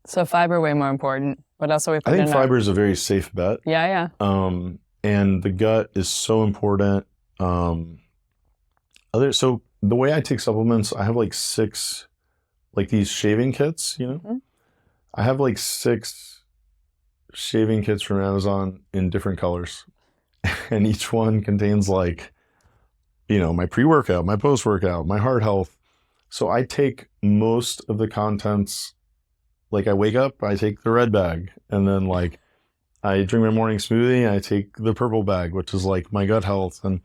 So fiber way more important. What else are we putting in? I think fiber is a very safe bet. Yeah. And the gut is so important. So the way I take supplements, I have like 6, like these shaving kits, Mm-hmm. I have like 6 shaving kits from Amazon in different colors. And each one contains like, my pre-workout, my post-workout, my heart health. So I take most of the contents, like I wake up, I take the red bag, and then like I drink my morning smoothie, and I take the purple bag, which is like my gut health. And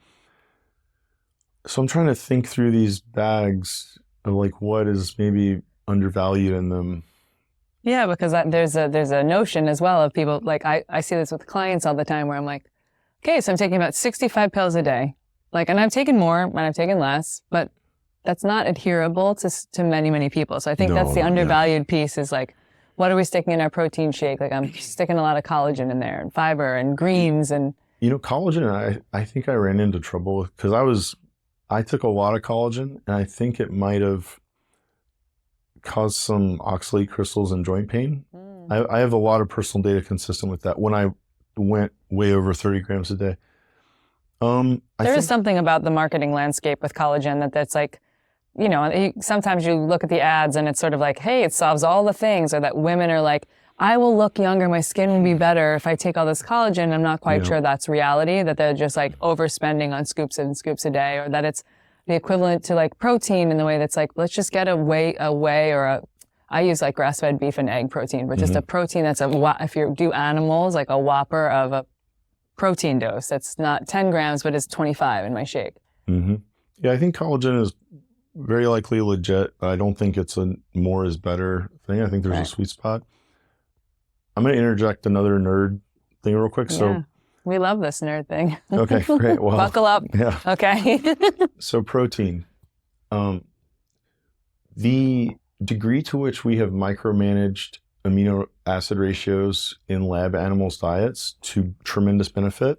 so I'm trying to think through these bags of like what is maybe undervalued in them. Yeah, because there's a notion as well of people, like I see this with clients all the time where I'm like, okay, so I'm taking about 65 pills a day. Like, and I've taken more and I've taken less, but that's not adherable to many, many people. So I think that's the undervalued piece is like, what are we sticking in our protein shake? Like I'm sticking a lot of collagen in there and fiber and greens and. Collagen, I think I ran into trouble with, because I took a lot of collagen, and I think it might have caused some oxalate crystals and joint pain. I have a lot of personal data consistent with that when I went way over 30 grams a day. There is something about the marketing landscape with collagen that's like, sometimes you look at the ads and it's sort of like, hey, it solves all the things, or that women are like, I will look younger, my skin will be better if I take all this collagen. I'm not quite sure that's reality, that they're just like overspending on scoops and scoops a day, or that it's the equivalent to like protein in the way that's like, let's just get I use like grass-fed beef and egg protein, but just a protein that's if you do animals, like a whopper of a protein dose. That's not 10 grams, but it's 25 in my shake. Yeah, I think collagen is very likely legit, but I don't think it's a more is better thing. I think there's a sweet spot. I'm going to interject another nerd thing real quick. So we love this nerd thing. Okay, great. Well, buckle up. Yeah. Okay. So protein. The degree to which we have micromanaged amino acid ratios in lab animals' diets to tremendous benefit,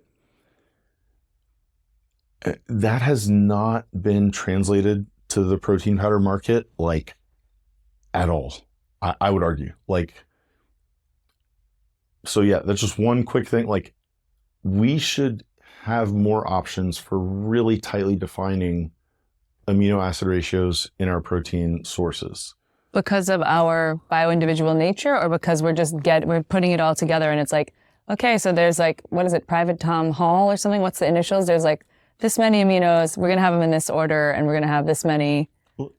that has not been translated to the protein powder market, like, at all. I would argue. So yeah, that's just one quick thing. Like, we should have more options for really tightly defining amino acid ratios in our protein sources. Because of our bio-individual nature, or because we're putting it all together and it's like, okay, so there's like, what is it, Private Tom Hall or something? What's the initials? There's like this many aminos, we're going to have them in this order, and we're going to have this many.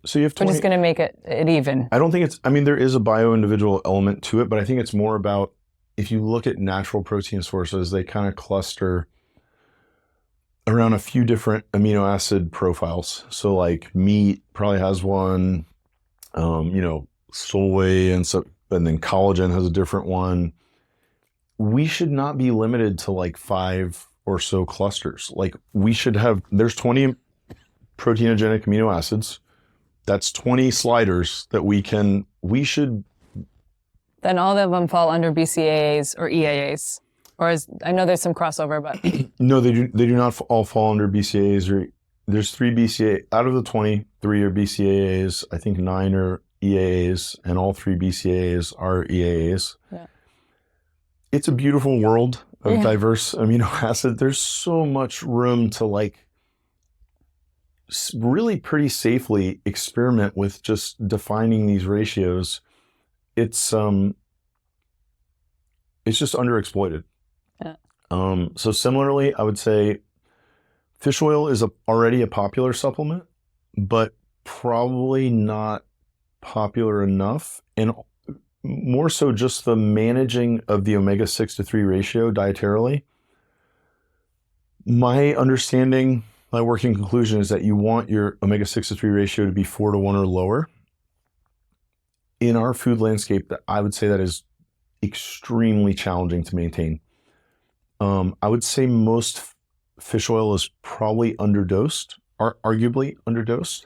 So you have 20, we're just going to make it even. I don't think there is a bio-individual element to it, but I think it's more about, if you look at natural protein sources, they kind of cluster around a few different amino acid profiles. So like meat probably has one, soy and then collagen has a different one. We should not be limited to like 5 or so clusters. Like, there's 20 proteinogenic amino acids. That's 20 sliders that we should. Then all of them fall under BCAAs or EAAs. I know there's some crossover, but. No, they do not all fall under BCAAs. There's 3 BCAAs. Out of the 20, 3 are BCAAs. I think 9 are EAAs, and all 3 BCAAs are EAAs. Yeah. It's a beautiful world of diverse amino acid. There's so much room to like really pretty safely experiment with just defining these ratios. It's just underexploited. Yeah. So similarly, I would say fish oil is already a popular supplement, but probably not popular enough, and more so just the managing of the omega-6 to 3 ratio dietarily. My understanding, my working conclusion is that you want your omega-6 to 3 ratio to be 4 to 1 or lower. In our food landscape, I would say that is extremely challenging to maintain. I would say most fish oil is probably underdosed, or arguably underdosed.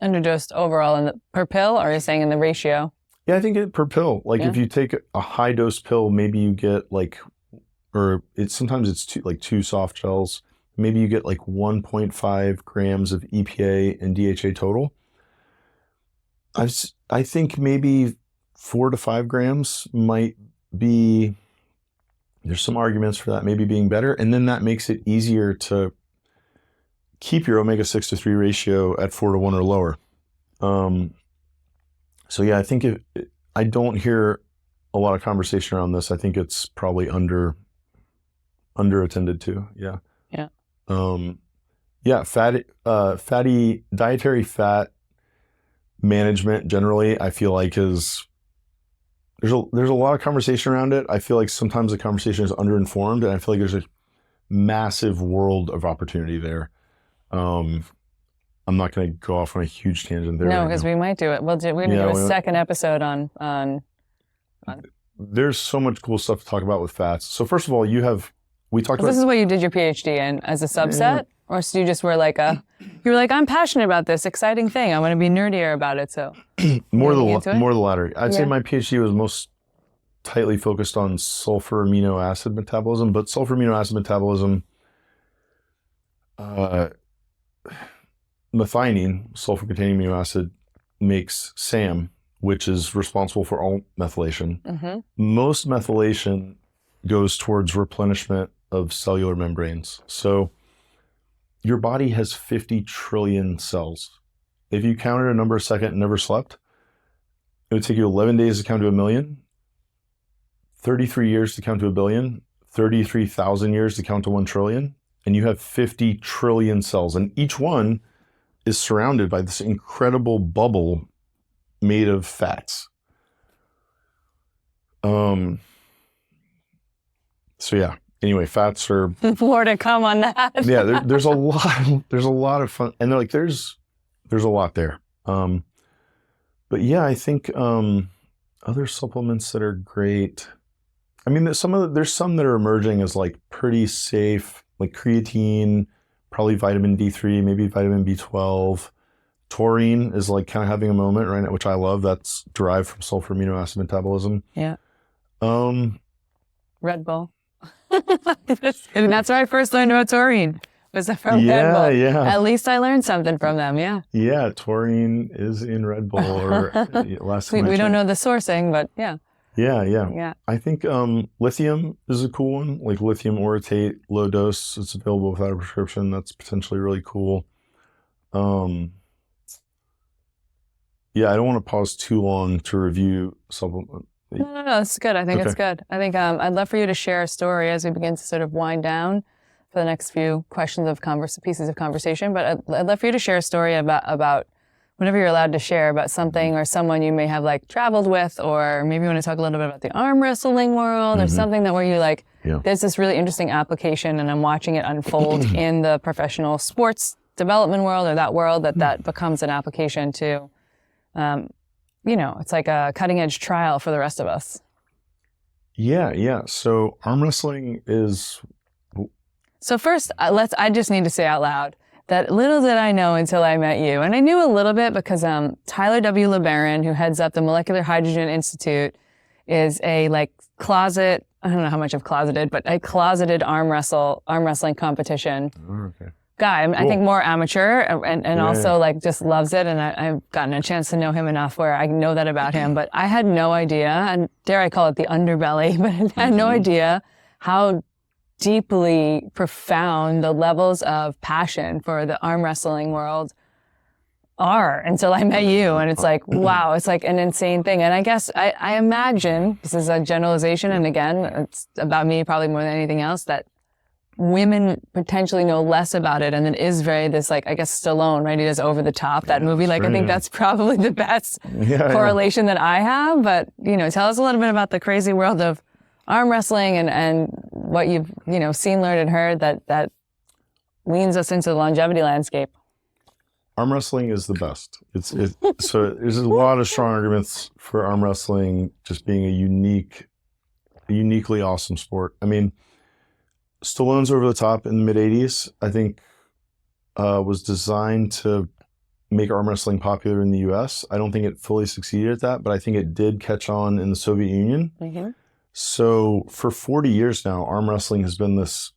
Underdosed overall per pill, or are you saying in the ratio? Yeah, I think per pill. Like if you take a high dose pill, maybe you get sometimes it's 2 soft gels. Maybe you get like 1.5 grams of EPA and DHA total. I think maybe 4 to 5 grams might be, there's some arguments for that maybe being better. And then that makes it easier to keep your omega-6 to 3 ratio at 4 to 1 or lower. So yeah, I think I don't hear a lot of conversation around this. I think it's probably under attended to. Yeah. Yeah. Fatty dietary fat management generally, I feel like there's a lot of conversation around it. I feel like sometimes the conversation is underinformed, and I feel like there's a massive world of opportunity there. I'm not going to go off on a huge tangent there. No, because we might do it. We're going to do a second episode on. There's so much cool stuff to talk about with fats. So first of all, we talked about. This is what you did your PhD in as a subset, Or so you just were like you were like, I'm passionate about this exciting thing. I want to be nerdier about it. So more the latter. I'd say Yeah. my PhD was most tightly focused on sulfur amino acid metabolism, but sulfur amino acid metabolism, methionine, sulfur-containing amino acid, makes SAM, which is responsible for all methylation. Mm-hmm. Most methylation goes towards replenishment of cellular membranes. So your body has 50 trillion cells. If you counted a number a second and never slept, it would take you 11 days to count to 1 million, 33 years to count to 1 billion, 33,000 years to count to 1 trillion, and you have 50 trillion cells. And each one is surrounded by this incredible bubble made of fats. So yeah. Anyway, fats are More to come on that. yeah. There's a lot of fun, and there's a lot there. But yeah, I think other supplements that are great. I mean, there's some that are emerging as like pretty safe, like creatine, probably vitamin D3, maybe vitamin B12. Taurine is like kind of having a moment right now, which I love. That's derived from sulfur amino acid metabolism. Yeah. Red Bull. And that's where I first learned about taurine. Was from Red Bull. Yeah. At least I learned something from them. Yeah. Yeah, taurine is in Red Bull. Or last time we don't know the sourcing, but yeah. Yeah. I think lithium is a cool one. Like lithium orotate, low dose. It's available without a prescription. That's potentially really cool. Yeah, I don't want to pause too long to review supplement. No, it's good. I think it's good. I think I'd love for you to share a story as we begin to sort of wind down for the next few questions of pieces of conversation. But I'd love for you to share a story about whenever you're allowed to share about something or someone you may have like traveled with, or maybe you want to talk a little bit about the arm wrestling world or something that where you like, there's this really interesting application and I'm watching it unfold in the professional sports development world or that world that becomes an application to, it's like a cutting edge trial for the rest of us. Yeah. So arm wrestling is. So first, I just need to say out loud that little did I know until I met you. And I knew a little bit because Tyler W. LeBaron, who heads up the Molecular Hydrogen Institute, is a closet, I don't know how much I've closeted, but a closeted arm wrestling competition. Okay. Guy. Cool. I think more amateur and also just loves it. And I've gotten a chance to know him enough where I know that about him. But I had no idea, and dare I call it the underbelly, but I had no idea how deeply profound the levels of passion for the arm wrestling world are until I met you. And it's like, wow, it's like an insane thing. And I guess I imagine, this is a generalization, and again, it's about me probably more than anything else, that women potentially know less about it, and it is very I guess Stallone, right? He does Over the Top, that movie. I think that's probably the best correlation that I have. But, tell us a little bit about the crazy world of arm wrestling and what you've, seen, learned, and heard that leans us into the longevity landscape. Arm wrestling is the best. So there's a lot of strong arguments for arm wrestling just being a uniquely awesome sport. I mean, Stallone's Over the Top in the mid-'80s, I think, was designed to make arm wrestling popular in the U.S. I don't think it fully succeeded at that, but I think it did catch on in the Soviet Union. Mm-hmm. So for 40 years now, arm wrestling has been this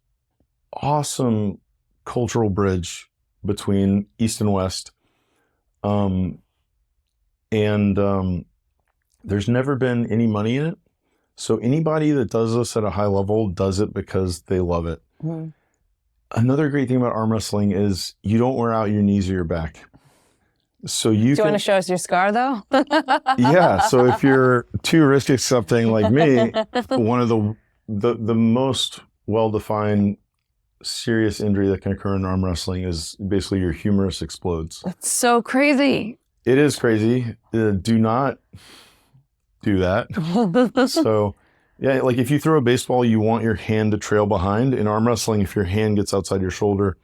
awesome cultural bridge between East and West. There's never been any money in it. So anybody that does this at a high level does it because they love it. Mm. Another great thing about arm wrestling is you don't wear out your knees or your back. So do you want to show us your scar though? Yeah. So if you're too risk accepting like me, one of the most well-defined serious injury that can occur in arm wrestling is basically your humerus explodes. That's so crazy. It is crazy. Do not do that. So yeah, like if you throw a baseball, you want your hand to trail behind. In arm wrestling, if your hand gets outside your shoulder,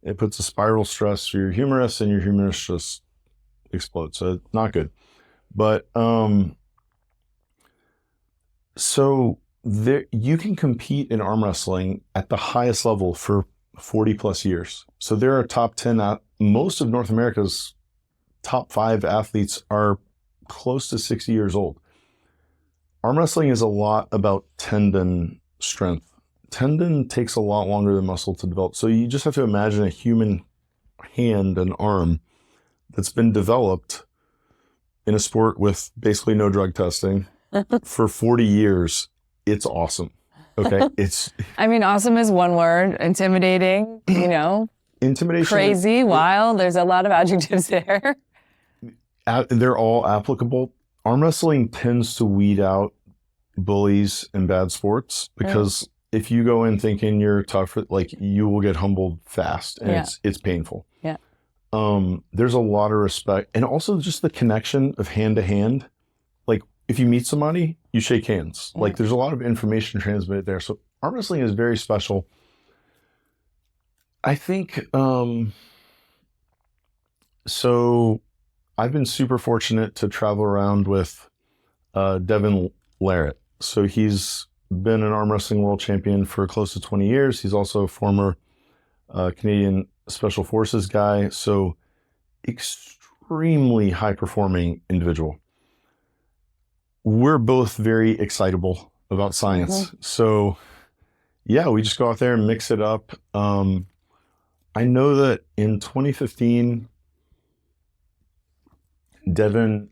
it puts a spiral stress through your humerus and your humerus just explodes. So not good. But so there, you can compete in arm wrestling at the highest level for 40 plus years. So there are top 10, most of North America's top 5 athletes are close to 60 years old. Arm wrestling is a lot about tendon strength. Tendon takes a lot longer than muscle to develop. So you just have to imagine a human hand and arm that's been developed in a sport with basically no drug testing for 40 years. It's awesome. Okay. I mean, awesome is one word. Intimidating, Intimidation. crazy, wild. There's a lot of adjectives there. They're all applicable. Arm wrestling tends to weed out bullies in bad sports because if you go in thinking you're tough, like you will get humbled fast and it's painful. Yeah. There's a lot of respect and also just the connection of hand to hand. Like if you meet somebody, you shake hands. Yeah. Like there's a lot of information transmitted there. So arm wrestling is very special. I think, so I've been super fortunate to travel around with Devin Larratt. So he's been an arm wrestling world champion for close to 20 years. He's also a former Canadian Special Forces guy. So extremely high performing individual. We're both very excitable about science. Mm-hmm. So yeah, we just go out there and mix it up. I know that in 2015, Devin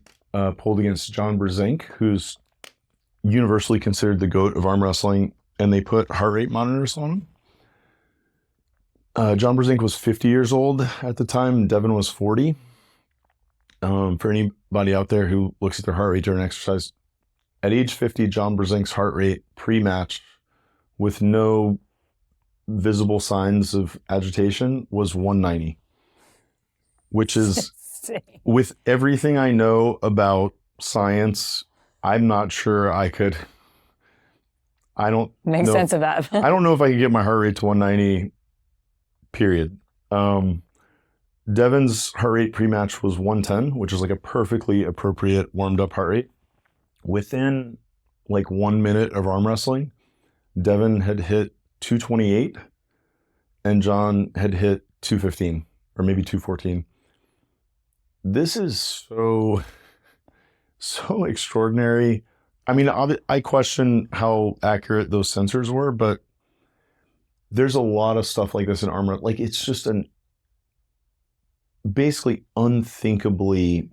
pulled against John Brzenk, who's universally considered the GOAT of arm wrestling, and they put heart rate monitors on him. John Brzenk was 50 years old at the time. Devin was 40. For anybody out there who looks at their heart rate during exercise, at age 50, John Brzenk's heart rate pre-match with no visible signs of agitation was 190, which is, with everything I know about science, I'm not sure I could. I don't make sense of that. I don't know if I could get my heart rate to 190, period. Devin's heart rate pre-match was 110, which is like a perfectly appropriate warmed up heart rate. Within like 1 minute of arm wrestling, Devin had hit 228 and John had hit 215 or maybe 214. This is so extraordinary. I mean, I question how accurate those sensors were, but there's a lot of stuff like this in arm wrestling. Like it's just an basically unthinkably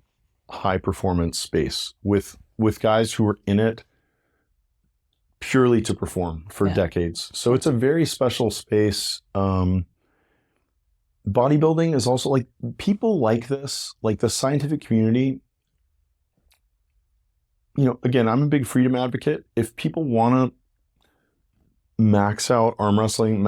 high performance space with guys who are in it purely to perform for decades. So it's a very special space. Bodybuilding is also like, people like this, like the scientific community. Again, I'm a big freedom advocate. If people want to max out arm wrestling,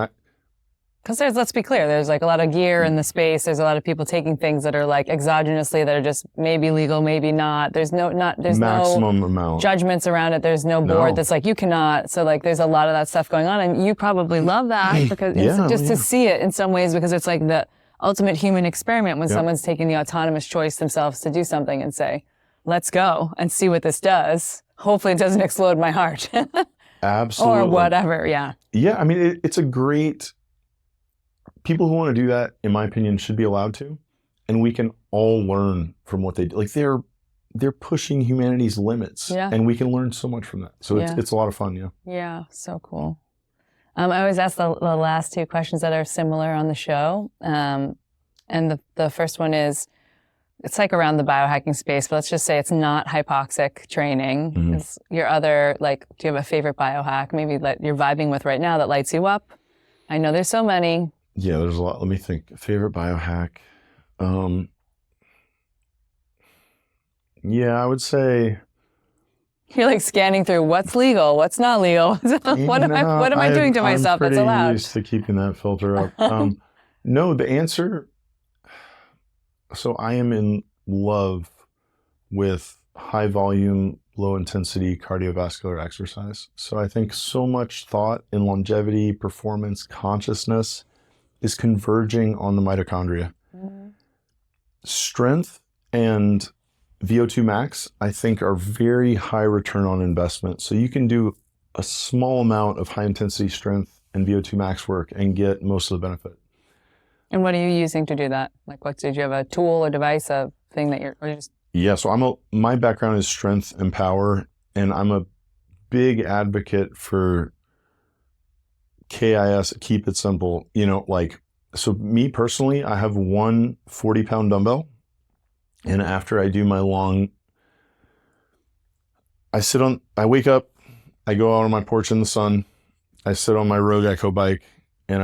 because let's be clear, there's like a lot of gear in the space. There's a lot of people taking things that are like exogenously that are just maybe legal, maybe not. There's maximum no amount judgments around it. There's no board that's like, you cannot. So like there's a lot of that stuff going on, and you probably love that because to see it in some ways, because it's like the ultimate human experiment when someone's taking the autonomous choice themselves to do something and say, let's go and see what this does. Hopefully it doesn't explode my heart. Absolutely. Or whatever. Yeah. Yeah. I mean, it's a great, people who want to do that, in my opinion, should be allowed to, and we can all learn from what they do. Like they're pushing humanity's limits, and we can learn so much from that. So it's a lot of fun. Yeah. Yeah. So cool. I always ask the last two questions that are similar on the show. And the first one is, it's like around the biohacking space, but let's just say it's not hypoxic training. Mm-hmm. It's your other, like, do you have a favorite biohack maybe that you're vibing with right now that lights you up? I know there's so many. Yeah, there's a lot. Let me think. Favorite biohack. Yeah, I would say. You're like scanning through what's legal, what's not legal. What am I doing to myself that's allowed? I'm pretty used to keeping that filter up. No, the answer. So I am in love with high volume, low intensity cardiovascular exercise. So I think so much thought in longevity, performance, consciousness is converging on the mitochondria. Mm-hmm. Strength and VO2 max, I think, are very high return on investment. So you can do a small amount of high intensity strength and VO2 max work and get most of the benefit. And what are you using to do that? Like, did you have a tool or device, a thing that or just? Yeah, so my background is strength and power, and I'm a big advocate for KIS, keep it simple. So me personally, I have one 40-pound dumbbell, and after I do my long, I wake up, I go out on my porch in the sun, I sit on my Rogue Echo bike, and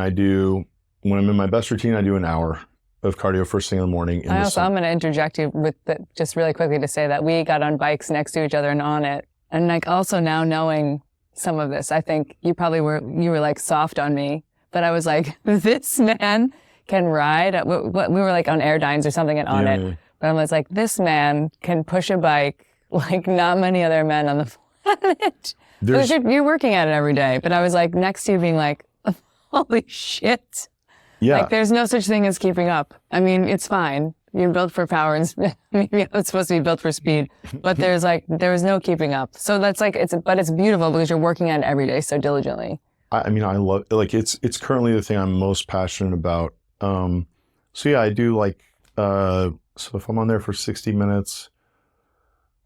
when I'm in my best routine, I do an hour of cardio first thing in the morning. I'm going to interject you with just really quickly to say that we got on bikes next to each other and on it. And like also now knowing some of this, I think you were like soft on me, but I was like, this man can ride. We were like on Airdynes or something and on it. But I was like, this man can push a bike like not many other men on the planet. You're working at it every day. But I was like next to you being like, holy shit. Yeah. Like there's no such thing as keeping up. I mean, it's fine. You're built for power and maybe it's supposed to be built for speed, but there was no keeping up. So that's like, but it's beautiful because you're working at it every day so diligently. I mean, I love, like, it's currently the thing I'm most passionate about. So yeah, I do like, so if I'm on there for 60 minutes,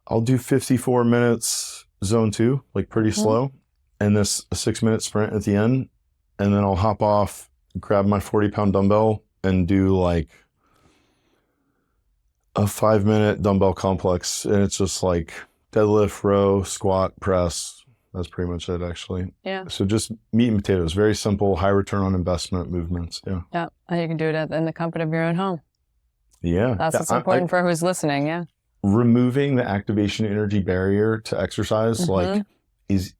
I'll do 54 minutes zone 2, like pretty slow. And a 6-minute sprint at the end. And then I'll hop off, grab my 40-pound dumbbell and do like a 5-minute dumbbell complex. And it's just like deadlift, row, squat, press. That's pretty much it, actually. Yeah. So just meat and potatoes, very simple, high return on investment movements. Yeah. Yeah. And you can do it in the comfort of your own home. Yeah. That's what's important for who's listening. Yeah. Removing the activation energy barrier to exercise, like, is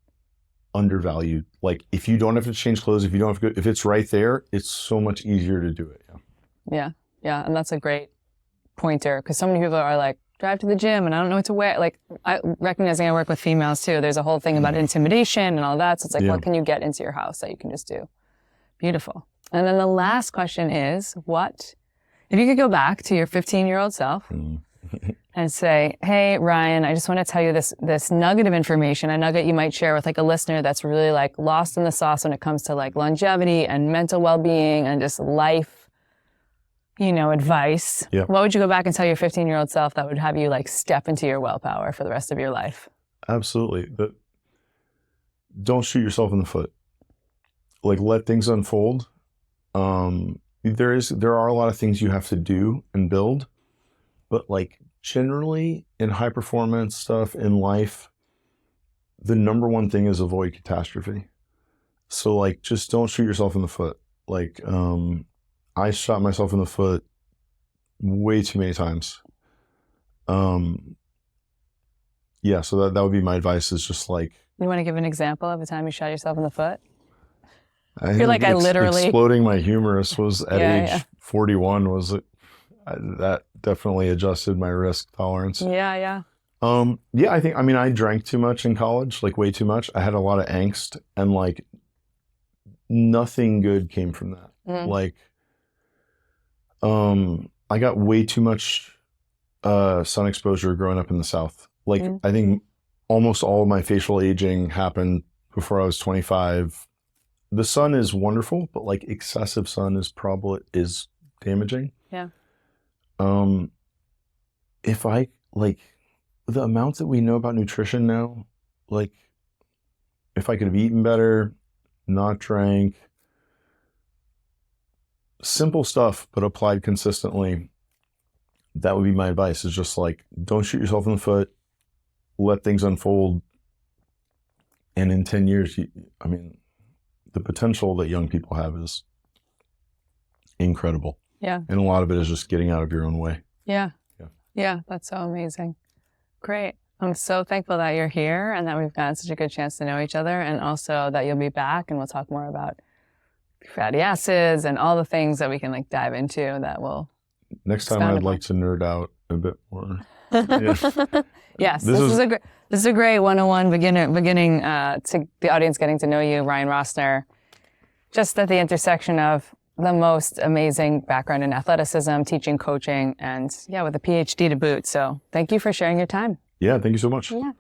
undervalued. Like, if you don't have to change clothes, if it's right there, it's so much easier to do it. Yeah. Yeah. Yeah. And that's a great pointer because so many people are like, drive to the gym and I don't know what to wear. Like, recognizing I work with females too, there's a whole thing about intimidation and all that. So it's like, what can you get into your house that you can just do? Beautiful. And then the last question is, if you could go back to your 15-year-old self and say, hey, Ryan, I just want to tell you this nugget of information, a nugget you might share with like a listener that's really like lost in the sauce when it comes to like longevity and mental well-being and just life, advice. Yeah. What would you go back and tell your 15-year-old self that would have you like step into your willpower for the rest of your life? Absolutely. But don't shoot yourself in the foot. Like, let things unfold. There are a lot of things you have to do and build, but like generally in high performance stuff in life, the number one thing is avoid catastrophe. So like, just don't shoot yourself in the foot. Like, I shot myself in the foot way too many times. Yeah, so that would be my advice, is just like... You want to give an example of a time you shot yourself in the foot? I feel like I literally... Exploding my humerus was at age 41 that definitely adjusted my risk tolerance. Yeah. Yeah, I drank too much in college, like way too much. I had a lot of angst and like nothing good came from that. Like, I got way too much sun exposure growing up in the South. Like, I think almost all of my facial aging happened before I was 25. The sun is wonderful, but like excessive sun is damaging. Yeah. If I like the amounts that we know about nutrition now, like if I could have eaten better, not drank, simple stuff, but applied consistently, that would be my advice, is just like, don't shoot yourself in the foot, let things unfold. And in 10 years, the potential that young people have is incredible. Yeah. And a lot of it is just getting out of your own way. Yeah, that's so amazing. Great. I'm so thankful that you're here and that we've gotten such a good chance to know each other, and also that you'll be back and we'll talk more about fatty acids and all the things that we can like dive into that will... Next time I'd like to nerd out a bit more. Yes, this is a great 101 beginning to the audience getting to know you, Ryan Rossner, just at the intersection of the most amazing background in athleticism, teaching, coaching, and with a PhD to boot. So thank you for sharing your time. Yeah, thank you so much. Yeah.